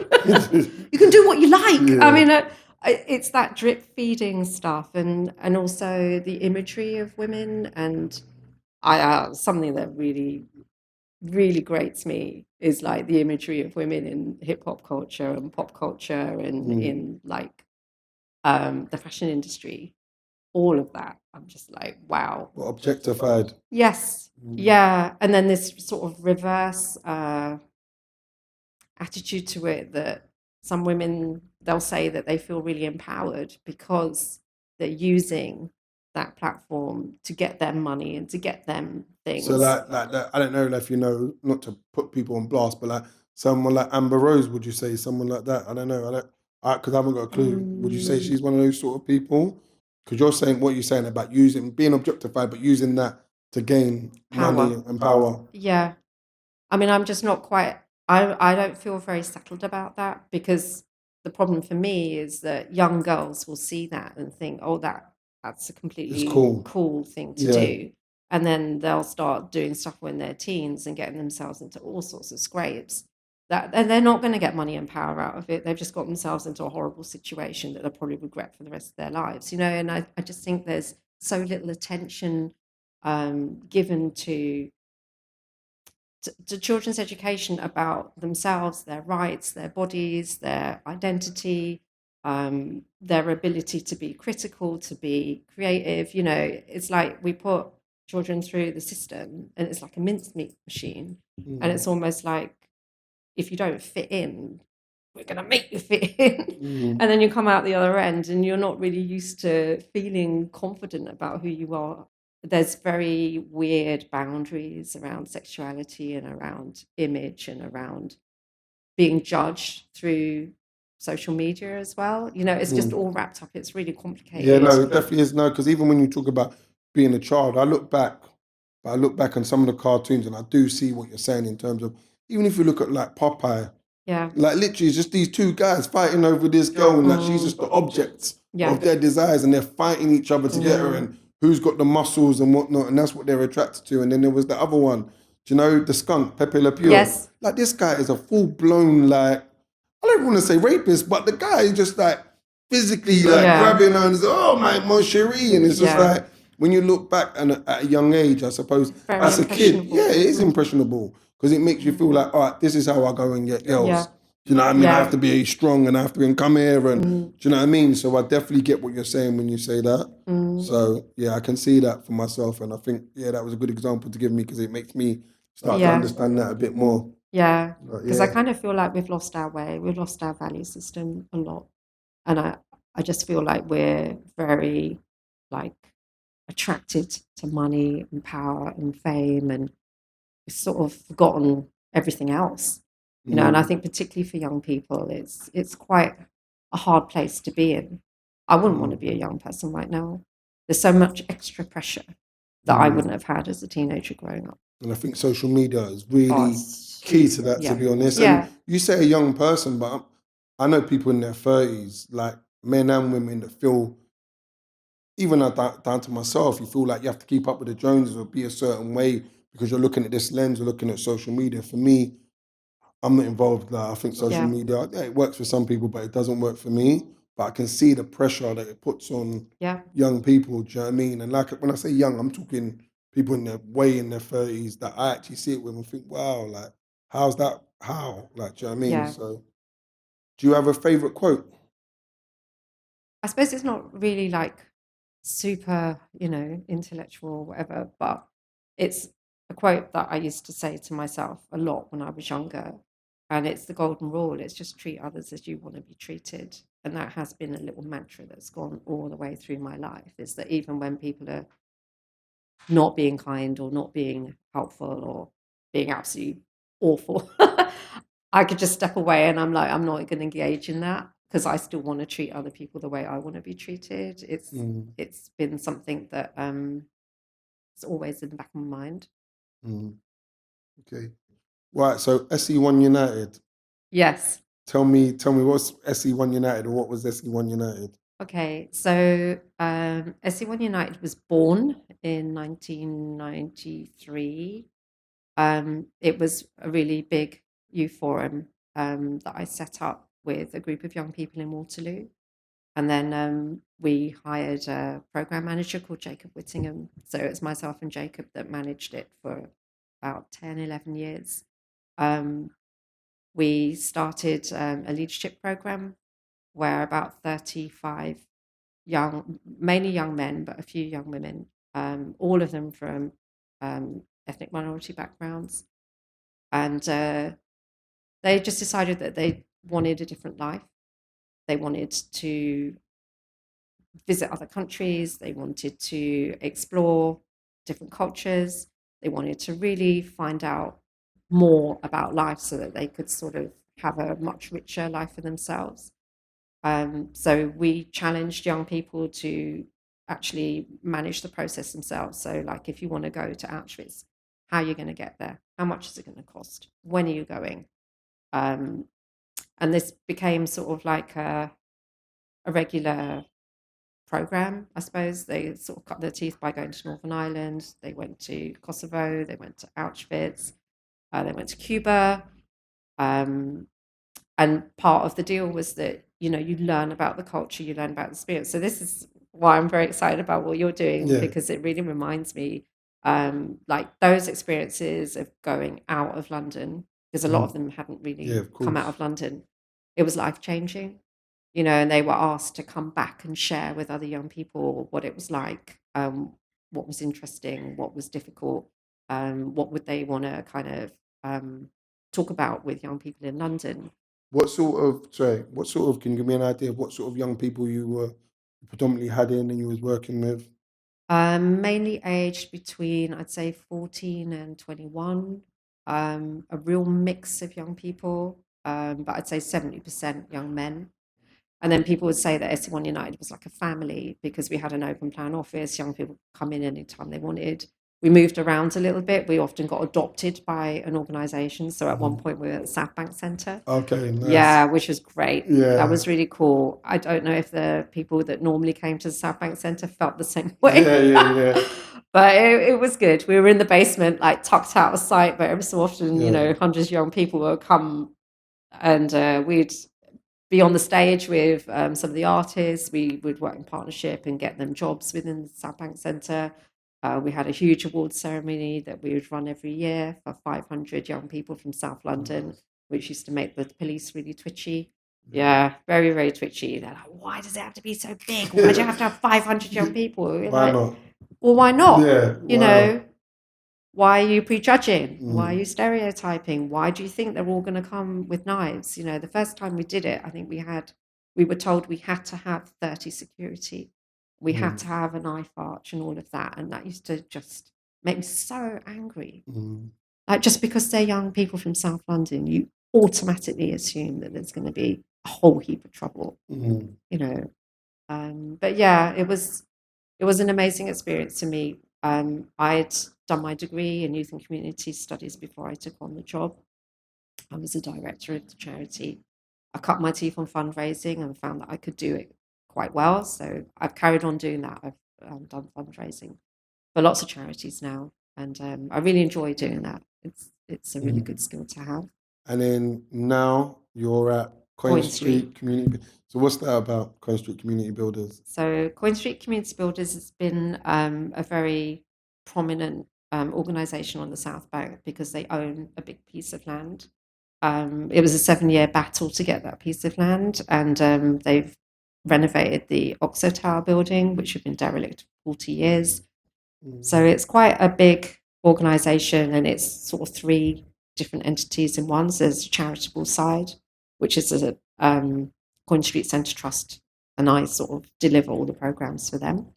[SPEAKER 2] You can do what you like. I
[SPEAKER 1] Yeah.
[SPEAKER 2] mean, it's that drip feeding stuff, and also the imagery of women. And something that really really grates me is like the imagery of women in hip hop culture and pop culture and in like the fashion industry. All of that, I'm just like, wow.
[SPEAKER 1] Or objectified.
[SPEAKER 2] Yes, yeah. And then this sort of reverse attitude to it that some women, they'll say that they feel really empowered because they're using that platform to get them money and to get them things.
[SPEAKER 1] So like that, I don't know if you know, not to put people on blast, but like someone like Amber Rose, would you say someone like that? I don't know. Because I haven't got a clue. Would you say she's one of those sort of people? Because you're saying what you're saying about being objectified, but using that to gain money and power.
[SPEAKER 2] Yeah. I mean, I'm just not quite, I don't feel very settled about that, because the problem for me is that young girls will see that and think, oh, that's a completely cool thing to do. And then they'll start doing stuff when they're teens and getting themselves into all sorts of scrapes. And they're not going to get money and power out of it. They've just got themselves into a horrible situation that they'll probably regret for the rest of their lives, and I just think there's so little attention given to children's education about themselves, their rights, their bodies, their identity, their ability to be critical, to be creative. It's like we put children through the system and it's like a mincemeat machine. And it's almost like, if you don't fit in, we're going to make you fit in. And then you come out the other end and you're not really used to feeling confident about who you are. There's very weird boundaries around sexuality and around image and around being judged through social media as well. It's just all wrapped up. It's really complicated.
[SPEAKER 1] Yeah, no, it definitely is. No, because even when you talk about being a child, I look back on some of the cartoons and I do see what you're saying in terms of, even if you look at like Popeye, like literally it's just these two guys fighting over this girl and that she's just the object of their desires and they're fighting each other to get her and who's got the muscles and whatnot, and that's what they're attracted to. And then there was the other one, do you know, the skunk, Pepe Le Pew?
[SPEAKER 2] Yes.
[SPEAKER 1] Like this guy is a full-blown, like, I don't want to say rapist, but the guy is just like physically like grabbing her and says, oh my mon chérie, and it's just like, when you look back at a young age, I suppose, as a kid, it is impressionable because it makes you feel like, all right, this is how I go and get girls. Do you know what I mean? I have to be strong and I have to come here and do you know what I mean? So I definitely get what you're saying when you say that. So yeah, I can see that for myself, and I think that was a good example to give me because it makes me start to understand that a bit more.
[SPEAKER 2] Yeah, because I kind of feel like we've lost our way, we've lost our value system a lot, and I just feel like we're very like attracted to money and power and fame, and we've sort of forgotten everything else. And I think particularly for young people, it's quite a hard place to be in. I wouldn't want to be a young person right now. There's so much extra pressure that I wouldn't have had as a teenager growing up.
[SPEAKER 1] And I think social media is really key to that, to be honest. And you say a young person, but I know people in their 30s, like men and women, that feel, even down to myself, you feel like you have to keep up with the Joneses or be a certain way because you're looking at this lens or looking at social media. For me, I'm not involved. Like, I think social media, it works for some people, but it doesn't work for me. But I can see the pressure that it puts on young people. Do you know what I mean? And like when I say young, I'm talking people in their 30s that I actually see it with and think, wow, like, how's that? How? Like, do you know what I mean?
[SPEAKER 2] Yeah.
[SPEAKER 1] So, do you have a favorite quote?
[SPEAKER 2] I suppose it's not really like super, intellectual or whatever, but it's a quote that I used to say to myself a lot when I was younger. And it's the golden rule. It's just treat others as you want to be treated. And that has been a little mantra that's gone all the way through my life, is that even when people are not being kind or not being helpful or being absolutely awful, I could just step away and I'm like, I'm not going to engage in that because I still want to treat other people the way I want to be treated. It's been something that it's always in the back of my mind.
[SPEAKER 1] Okay. Right, so SE1 United.
[SPEAKER 2] Yes.
[SPEAKER 1] Tell me what's SE1 United, or what was SE1 United?
[SPEAKER 2] Okay, so SE1 United was born in 1993. It was a really big youth forum that I set up with a group of young people in Waterloo. And then we hired a program manager called Jacob Whittingham. So it's myself and Jacob that managed it for about 10, 11 years. We started a leadership program where about 35 mainly young men, but a few young women, all of them from ethnic minority backgrounds. And they just decided that they wanted a different life. They wanted to visit other countries. They wanted to explore different cultures. They wanted to really find out more about life so that they could sort of have a much richer life for themselves. So we challenged young people to actually manage the process themselves. So like if you want to go to Auschwitz, how are you going to get there? How much is it going to cost? When are you going? And this became sort of like a regular program, I suppose. They sort of cut their teeth by going to Northern Ireland. They went to Kosovo. They went to Auschwitz. They went to Cuba. And part of the deal was that, you know, you learn about the culture, you learn about the spirit. So this is why I'm very excited about what you're doing, because it really reminds me, like those experiences of going out of London, because a lot of them hadn't really come out of London. It was life-changing, you know, and they were asked to come back and share with other young people what it was like, what was interesting, what was difficult, what would they want to kind of talk about with young people in London.
[SPEAKER 1] What sort of, can you give me an idea of what sort of young people you were predominantly had in and you was working with?
[SPEAKER 2] Mainly aged between, I'd say, 14 and 21. A real mix of young people, but I'd say 70% young men. And then people would say that SE1 United was like a family because we had an open plan office. Young people could come in anytime they wanted. We moved around a little bit. We often got adopted by an organisation. So at one point we were at the South Bank Centre.
[SPEAKER 1] Okay, nice.
[SPEAKER 2] Yeah, which was great.
[SPEAKER 1] Yeah.
[SPEAKER 2] That was really cool. I don't know if the people that normally came to the South Bank Centre felt the same way.
[SPEAKER 1] Yeah.
[SPEAKER 2] But it was good. We were in the basement, like tucked out of sight, but every so often, you know, hundreds of young people would come and we'd be on the stage with some of the artists. We would work in partnership and get them jobs within the South Bank Centre. We had a huge awards ceremony that we would run every year for 500 young people from South London, which used to make the police really twitchy. Yeah, very, very twitchy. They're like, why does it have to be so big? Why do you have to have 500 young people?
[SPEAKER 1] Why not?
[SPEAKER 2] Well, why not?
[SPEAKER 1] Yeah,
[SPEAKER 2] you know, why are you prejudging? Why are you stereotyping? Why do you think they're all going to come with knives? You know, the first time we did it, I think we were told we had to have 30 security. We had to have a knife arch and all of that. And that used to just make me so angry. Like, just because they're young people from South London, you automatically assume that there's going to be a whole heap of trouble, you know. But yeah, it was an amazing experience to me. I'd done my degree in youth and community studies before I took on the job. I was a director of the charity. I cut my teeth on fundraising and found that I could do it quite well. So I've carried on doing that. I've done fundraising for lots of charities now, and I really enjoy doing that. It's a really good skill to have.
[SPEAKER 1] And then now you're at Coin Street Community. So what's that about, Coin Street Community Builders?
[SPEAKER 2] So Coin Street Community Builders has been a very prominent organisation on the South Bank because they own a big piece of land. It was a 7-year battle to get that piece of land, and they've renovated the Oxo Tower building, which had been derelict for 40 years. So it's quite a big organisation, and it's sort of 3 different entities in one. So there's a charitable side, which is a Coin Street Centre Trust, and I sort of deliver all the programs for them.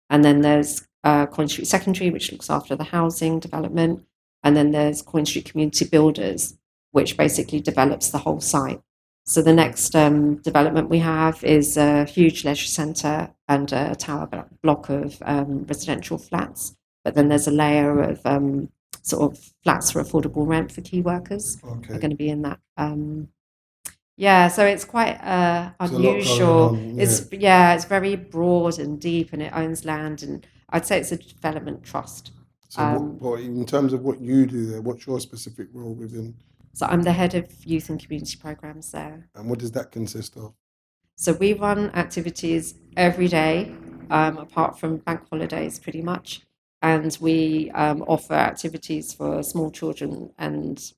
[SPEAKER 2] And then there's Coin Street Secondary, which looks after the housing development. And then there's Coin Street Community Builders, which basically develops the whole site. So the next development we have is a huge leisure centre and a tower block of residential flats. But then there's a layer of sort of flats for affordable rent for key workers.
[SPEAKER 1] Okay.
[SPEAKER 2] Are going to be in that. Yeah, so it's quite unusual. It's very broad and deep, and it owns land, and I'd say it's a development trust.
[SPEAKER 1] So what in terms of what you do there, what's your specific role within?
[SPEAKER 2] So I'm the head of youth and community programs there.
[SPEAKER 1] And what does that consist of?
[SPEAKER 2] So we run activities every day, apart from bank holidays, pretty much. and we offer activities for small children and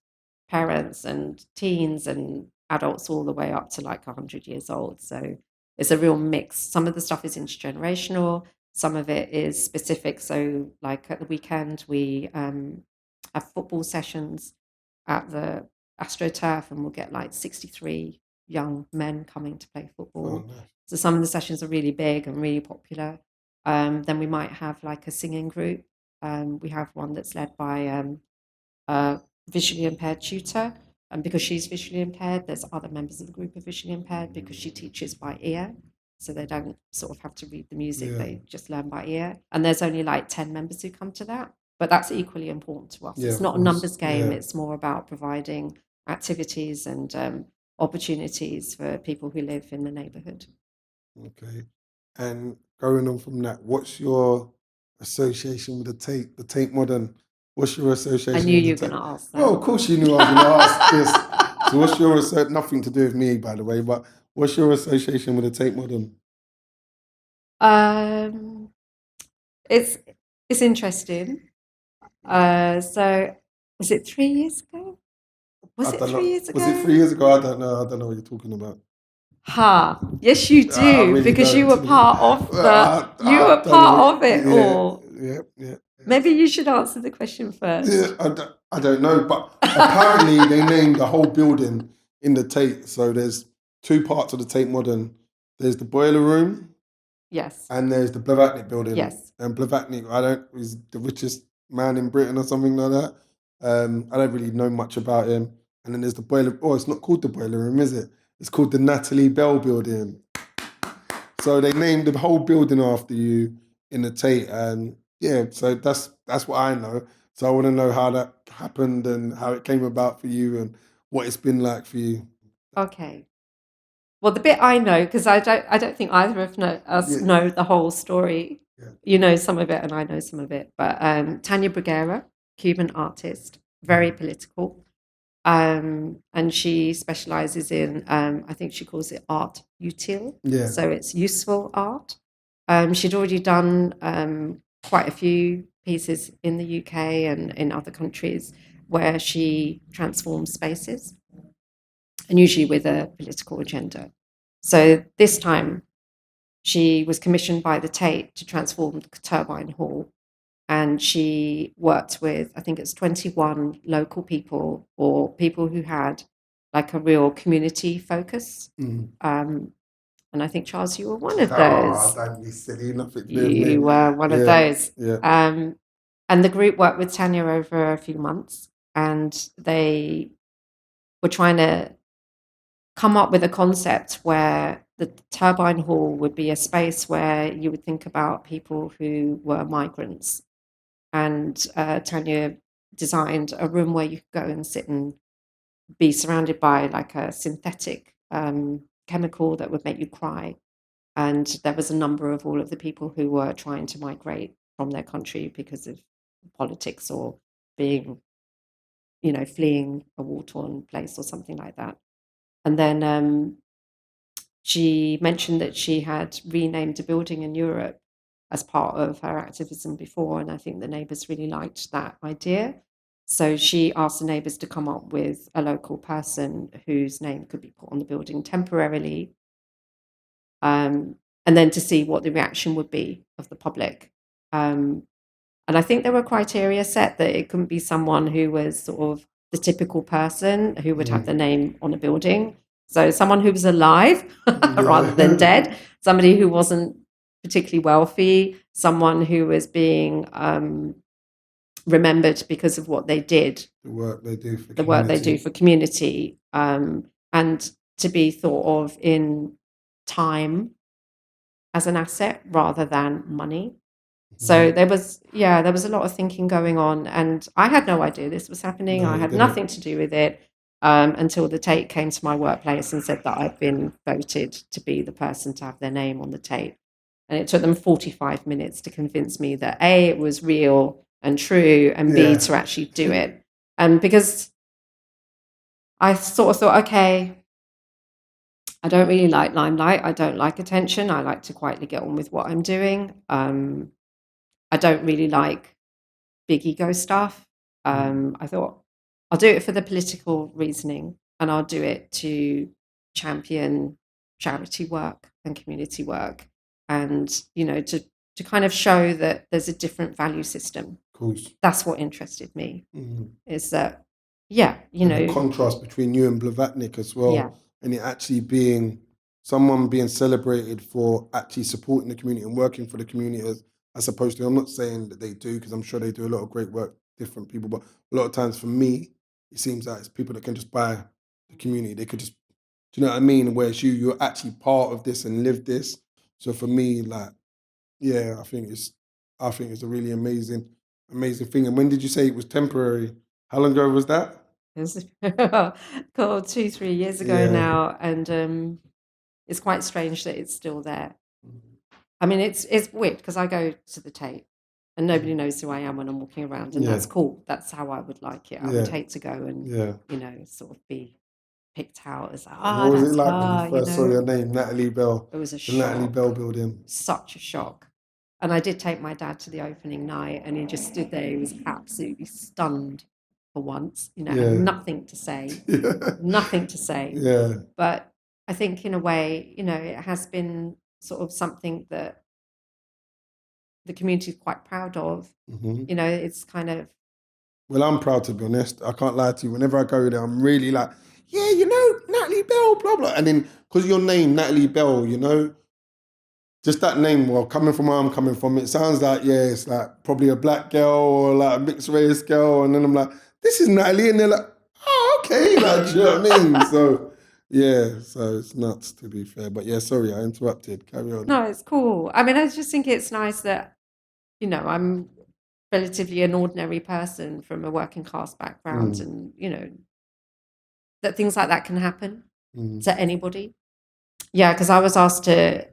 [SPEAKER 2] parents and teens and adults all the way up to like 100 years old. So it's a real mix. Some of the stuff is intergenerational, some of it is specific. So like at the weekend, we have football sessions at the AstroTurf, and we'll get like 63 young men coming to play football.
[SPEAKER 1] nice.
[SPEAKER 2] So some of the sessions are really big and really popular. Then we might have like a singing group. We have one that's led by a visually impaired tutor. And because she's visually impaired, there's other members of the group are visually impaired because she teaches by ear. So they don't sort of have to read the music, they just learn by ear. And there's only like 10 members who come to that. But that's equally important to us.
[SPEAKER 1] Yeah,
[SPEAKER 2] It's
[SPEAKER 1] of
[SPEAKER 2] not a
[SPEAKER 1] course.
[SPEAKER 2] numbers game,
[SPEAKER 1] Yeah.
[SPEAKER 2] it's more about providing activities and opportunities for people who live in the neighbourhood.
[SPEAKER 1] Okay. And going on from that, what's your association with the Tate Modern? What's your
[SPEAKER 2] I
[SPEAKER 1] association
[SPEAKER 2] knew
[SPEAKER 1] with
[SPEAKER 2] you
[SPEAKER 1] the
[SPEAKER 2] were
[SPEAKER 1] Tate?
[SPEAKER 2] going to ask
[SPEAKER 1] Well,
[SPEAKER 2] that.
[SPEAKER 1] of course you knew I was going to ask this. So what's your nothing to do with me, by the way, but what's your association with the Tate Modern?
[SPEAKER 2] Um, it's interesting. So was it 3 years ago? Was
[SPEAKER 1] I
[SPEAKER 2] it
[SPEAKER 1] don't
[SPEAKER 2] 3
[SPEAKER 1] know.
[SPEAKER 2] years
[SPEAKER 1] Was it
[SPEAKER 2] ago?
[SPEAKER 1] 3 years ago? I don't know. I don't know what you're talking about.
[SPEAKER 2] Ha! Yes, you
[SPEAKER 1] I
[SPEAKER 2] do,
[SPEAKER 1] really
[SPEAKER 2] because you
[SPEAKER 1] don't.
[SPEAKER 2] were part of you
[SPEAKER 1] I
[SPEAKER 2] were
[SPEAKER 1] don't know.
[SPEAKER 2] part of it
[SPEAKER 1] Yeah,
[SPEAKER 2] all.
[SPEAKER 1] yeah, yeah.
[SPEAKER 2] Maybe you should answer the question
[SPEAKER 1] Yeah,
[SPEAKER 2] first.
[SPEAKER 1] I don't know, but apparently they named the whole building in the Tate. So there's two parts of the Tate Modern. There's the boiler room
[SPEAKER 2] Yes,
[SPEAKER 1] and there's the Blavatnik building.
[SPEAKER 2] yes.
[SPEAKER 1] And Blavatnik, is the richest man in Britain or something like that. I don't really know much about him. And then there's the boiler. Oh, it's not called the boiler room, is it? It's called the Natalie Bell building. So they named the whole building after you in the Tate, and yeah, so that's what I know. So I want to know how that happened and how it came about for you and what it's been like for you.
[SPEAKER 2] Okay. Well, the bit I know, because I don't think either of us
[SPEAKER 1] Yeah,
[SPEAKER 2] know the whole story.
[SPEAKER 1] yeah.
[SPEAKER 2] You know some of it, and I know some of it. But Tanya Bruguera, Cuban artist, very political, and she specializes in, I think she calls it art utile,
[SPEAKER 1] Yeah.
[SPEAKER 2] so it's useful art. She'd already done quite a few pieces in the UK and in other countries where she transforms spaces, and usually with a political agenda. So this time she was commissioned by the Tate to transform the Turbine Hall, and she worked with, I think it's 21 local people or people who had like a real community focus. And I think, Charles, you were one of those.
[SPEAKER 1] Don't be silly, nothing to do with
[SPEAKER 2] You
[SPEAKER 1] me.
[SPEAKER 2] were one of
[SPEAKER 1] Yeah,
[SPEAKER 2] those.
[SPEAKER 1] yeah.
[SPEAKER 2] And the group worked with Tanya over a few months, and they were trying to come up with a concept where the turbine hall would be a space where you would think about people who were migrants. And Tanya designed a room where you could go and sit and be surrounded by like a synthetic chemical that would make you cry. And there was a number of all of the people who were trying to migrate from their country because of politics or being, fleeing a war-torn place or something like that. And then she mentioned that she had renamed a building in Europe as part of her activism before, and I think the neighbours really liked that idea. So she asked the neighbours to come up with a local person whose name could be put on the building temporarily, and then to see what the reaction would be of the public. And I think there were criteria set that it couldn't be someone who was sort of the typical person who would have their name on a building. So someone who was alive rather than dead, somebody who wasn't particularly wealthy, someone who was being remembered because of what they did,
[SPEAKER 1] The work they do for
[SPEAKER 2] the work they do
[SPEAKER 1] community.
[SPEAKER 2] for community, and to be thought of in time as an asset rather than money. So there was a lot of thinking going on, and I had no idea this was happening.
[SPEAKER 1] No,
[SPEAKER 2] I
[SPEAKER 1] you
[SPEAKER 2] had
[SPEAKER 1] didn't.
[SPEAKER 2] nothing to do with it until the Tate came to my workplace and said that I'd been voted to be the person to have their name on the Tate. And it took them 45 minutes to convince me that A, it was real and true, and B,
[SPEAKER 1] Yeah.
[SPEAKER 2] to actually do it. And because I sort of thought, okay, I don't really like limelight. I don't like attention. I like to quietly get on with what I'm doing. I don't really like big ego stuff. I thought I'll do it for the political reasoning, and I'll do it to champion charity work and community work, and to kind of show that there's a different value system.
[SPEAKER 1] Of course.
[SPEAKER 2] That's what interested me.
[SPEAKER 1] Mm.
[SPEAKER 2] Is that
[SPEAKER 1] And the contrast between you and Blavatnik as well,
[SPEAKER 2] Yeah.
[SPEAKER 1] and it actually being someone being celebrated for actually supporting the community and working for the community as opposed to, I'm not saying that they do, because I'm sure they do a lot of great work, different people, but a lot of times for me, it seems like it's people that can just buy the community. They could just, do you know what I mean? Whereas you're actually part of this and live this. So for me, like, yeah, I think it's a really amazing thing. And when did you say it was temporary? How long ago was that?
[SPEAKER 2] It was called 2-3 years ago
[SPEAKER 1] Yeah.
[SPEAKER 2] now, and it's quite strange that it's still there. I mean, it's weird because I go to the Tate and nobody knows who I am when I'm walking around, and that's
[SPEAKER 1] Yeah.
[SPEAKER 2] cool. That's how I would like it. I would
[SPEAKER 1] Yeah.
[SPEAKER 2] hate to go and
[SPEAKER 1] Yeah.
[SPEAKER 2] sort of be picked out as
[SPEAKER 1] What was it
[SPEAKER 2] that's
[SPEAKER 1] like when
[SPEAKER 2] her,
[SPEAKER 1] you first saw your name, Natalie Bell,
[SPEAKER 2] It was a
[SPEAKER 1] the Natalie
[SPEAKER 2] shock,
[SPEAKER 1] Bell building?
[SPEAKER 2] such a shock. And I did take my dad to the opening night, and he just stood there. He was absolutely stunned for once. Had
[SPEAKER 1] Yeah.
[SPEAKER 2] nothing to say, nothing to say.
[SPEAKER 1] Yeah.
[SPEAKER 2] But I think in a way, it has been sort of something that the community is quite proud of. It's kind of,
[SPEAKER 1] Well, I'm proud, to be honest. I can't lie to you. Whenever I go there, I'm really like, yeah, Natalie Bell, blah, blah. And then because your name, Natalie Bell, just that name, well, coming from where I'm coming from, it sounds like, yeah, it's like probably a black girl or like a mixed race girl. And then I'm like, this is Natalie. And they're like, oh, okay. Like, do you know what I mean? So, yeah, so it's nuts, to be fair. But yeah, sorry, I interrupted. Carry on.
[SPEAKER 2] no, it's cool. I mean, I just think it's nice that, I'm relatively an ordinary person from a working class background, and, that things like that can happen to anybody. Yeah, because I was asked to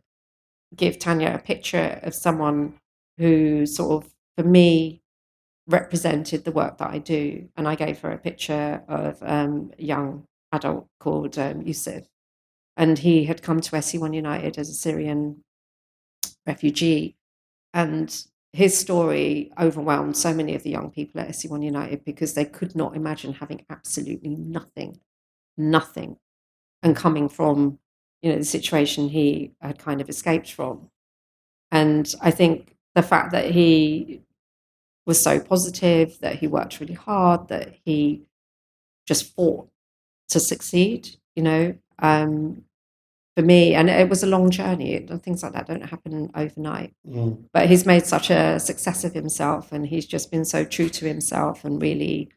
[SPEAKER 2] give Tanya a picture of someone who sort of, for me, represented the work that I do. And I gave her a picture of a young adult called Yusuf. And he had come to SE1 United as a Syrian refugee. And his story overwhelmed so many of the young people at SE1 United because they could not imagine having absolutely nothing, and coming from, the situation he had kind of escaped from. And I think the fact that he was so positive, that he worked really hard, that he just fought to succeed, for me, and it was a long journey. Things like that don't happen overnight. But he's made such a success of himself, and he's just been so true to himself and really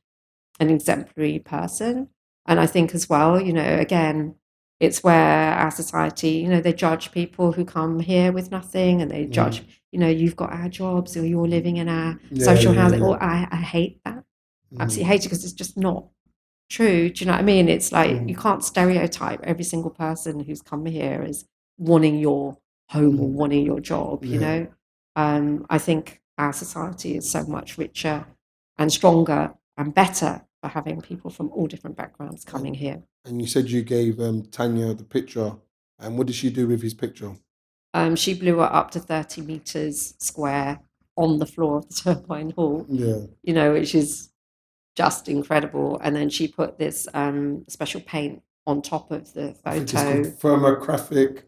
[SPEAKER 2] an exemplary person. And I think as well, again, it's where our society, they judge people who come here with nothing, and they judge, you've got our jobs, or you're living in our social housing. Or I hate that. Absolutely hate it, because it's just not true. Do you know what I mean? It's like you can't stereotype every single person who's come here as wanting your home or wanting your job. I think our society is so much richer and stronger and better for having people from all different backgrounds coming here.
[SPEAKER 1] And you said you gave Tanya the picture, and what did she do with his picture?
[SPEAKER 2] She blew it up to 30 meters square on the floor of the turbine hall. Which is just incredible. And then she put this special paint on top of the photo.
[SPEAKER 1] I think it's called thermographic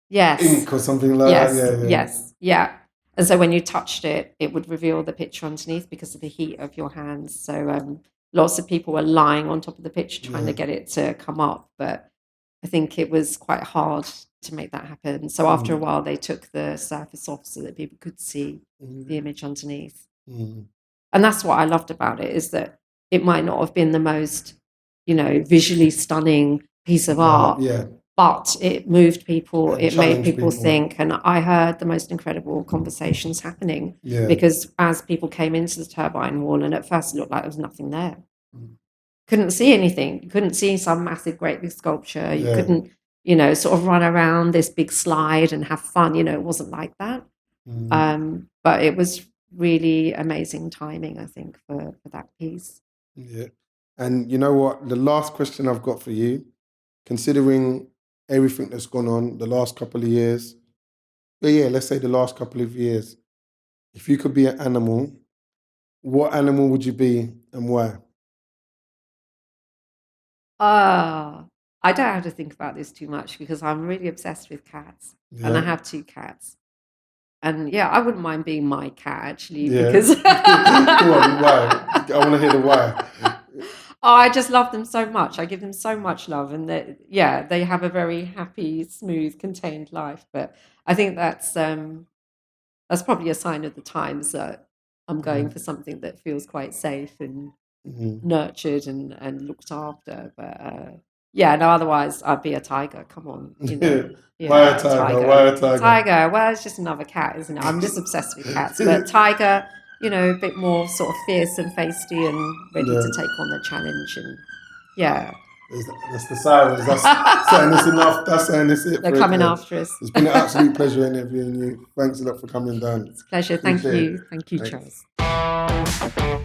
[SPEAKER 2] Yes.
[SPEAKER 1] ink or something like that.
[SPEAKER 2] Yeah. And so when you touched it, it would reveal the picture underneath because of the heat of your hands. So lots of people were lying on top of the picture trying to get it to come up. But I think it was quite hard to make that happen. So after a while, they took the surface off so that people could see the image underneath. And that's what I loved about it, is that it might not have been the most, visually stunning piece of art, but it moved people, it made people think. And I heard the most incredible conversations happening because as people came into the turbine hall, and at first it looked like there was nothing there. Couldn't see anything. You couldn't see some massive, great big sculpture. You couldn't, sort of run around this big slide and have fun. It wasn't like that. But it was really amazing timing, I think, for that piece.
[SPEAKER 1] Yeah. And you know what? The last question I've got for you, considering everything that's gone on the last couple of years, let's say the last couple of years, If you could be an animal, what animal would you be and why?
[SPEAKER 2] I don't have to think about this too much because I'm really obsessed with cats, and I
[SPEAKER 1] Yeah,
[SPEAKER 2] have 2 cats. And yeah, I wouldn't mind being my cat actually
[SPEAKER 1] yeah.
[SPEAKER 2] because
[SPEAKER 1] Go on, why? I want to hear the why.
[SPEAKER 2] Oh, I just love them so much. I give them so much love, and they have a very happy, smooth, contained life. But I think that's probably a sign of the times that I'm going for something that feels quite safe and
[SPEAKER 1] Mm-hmm.
[SPEAKER 2] nurtured and looked after. But yeah, no, otherwise I'd be a tiger. Come on,
[SPEAKER 1] Why a
[SPEAKER 2] yeah,
[SPEAKER 1] tiger? Why a tiger?
[SPEAKER 2] tiger. Well, it's just another cat, isn't it? I'm just obsessed with cats, but tiger, a bit more sort of fierce and feisty and ready
[SPEAKER 1] Yeah.
[SPEAKER 2] to take on the challenge. And yeah,
[SPEAKER 1] That's the sirens. That's saying it's enough. That's saying it's it
[SPEAKER 2] they're
[SPEAKER 1] for
[SPEAKER 2] coming
[SPEAKER 1] today.
[SPEAKER 2] after us.
[SPEAKER 1] It's been an absolute pleasure interviewing you. Thanks a lot for coming down.
[SPEAKER 2] It's a pleasure. Thank
[SPEAKER 1] Appreciate
[SPEAKER 2] you.
[SPEAKER 1] it.
[SPEAKER 2] Thank you,
[SPEAKER 1] Thanks.
[SPEAKER 2] Charles.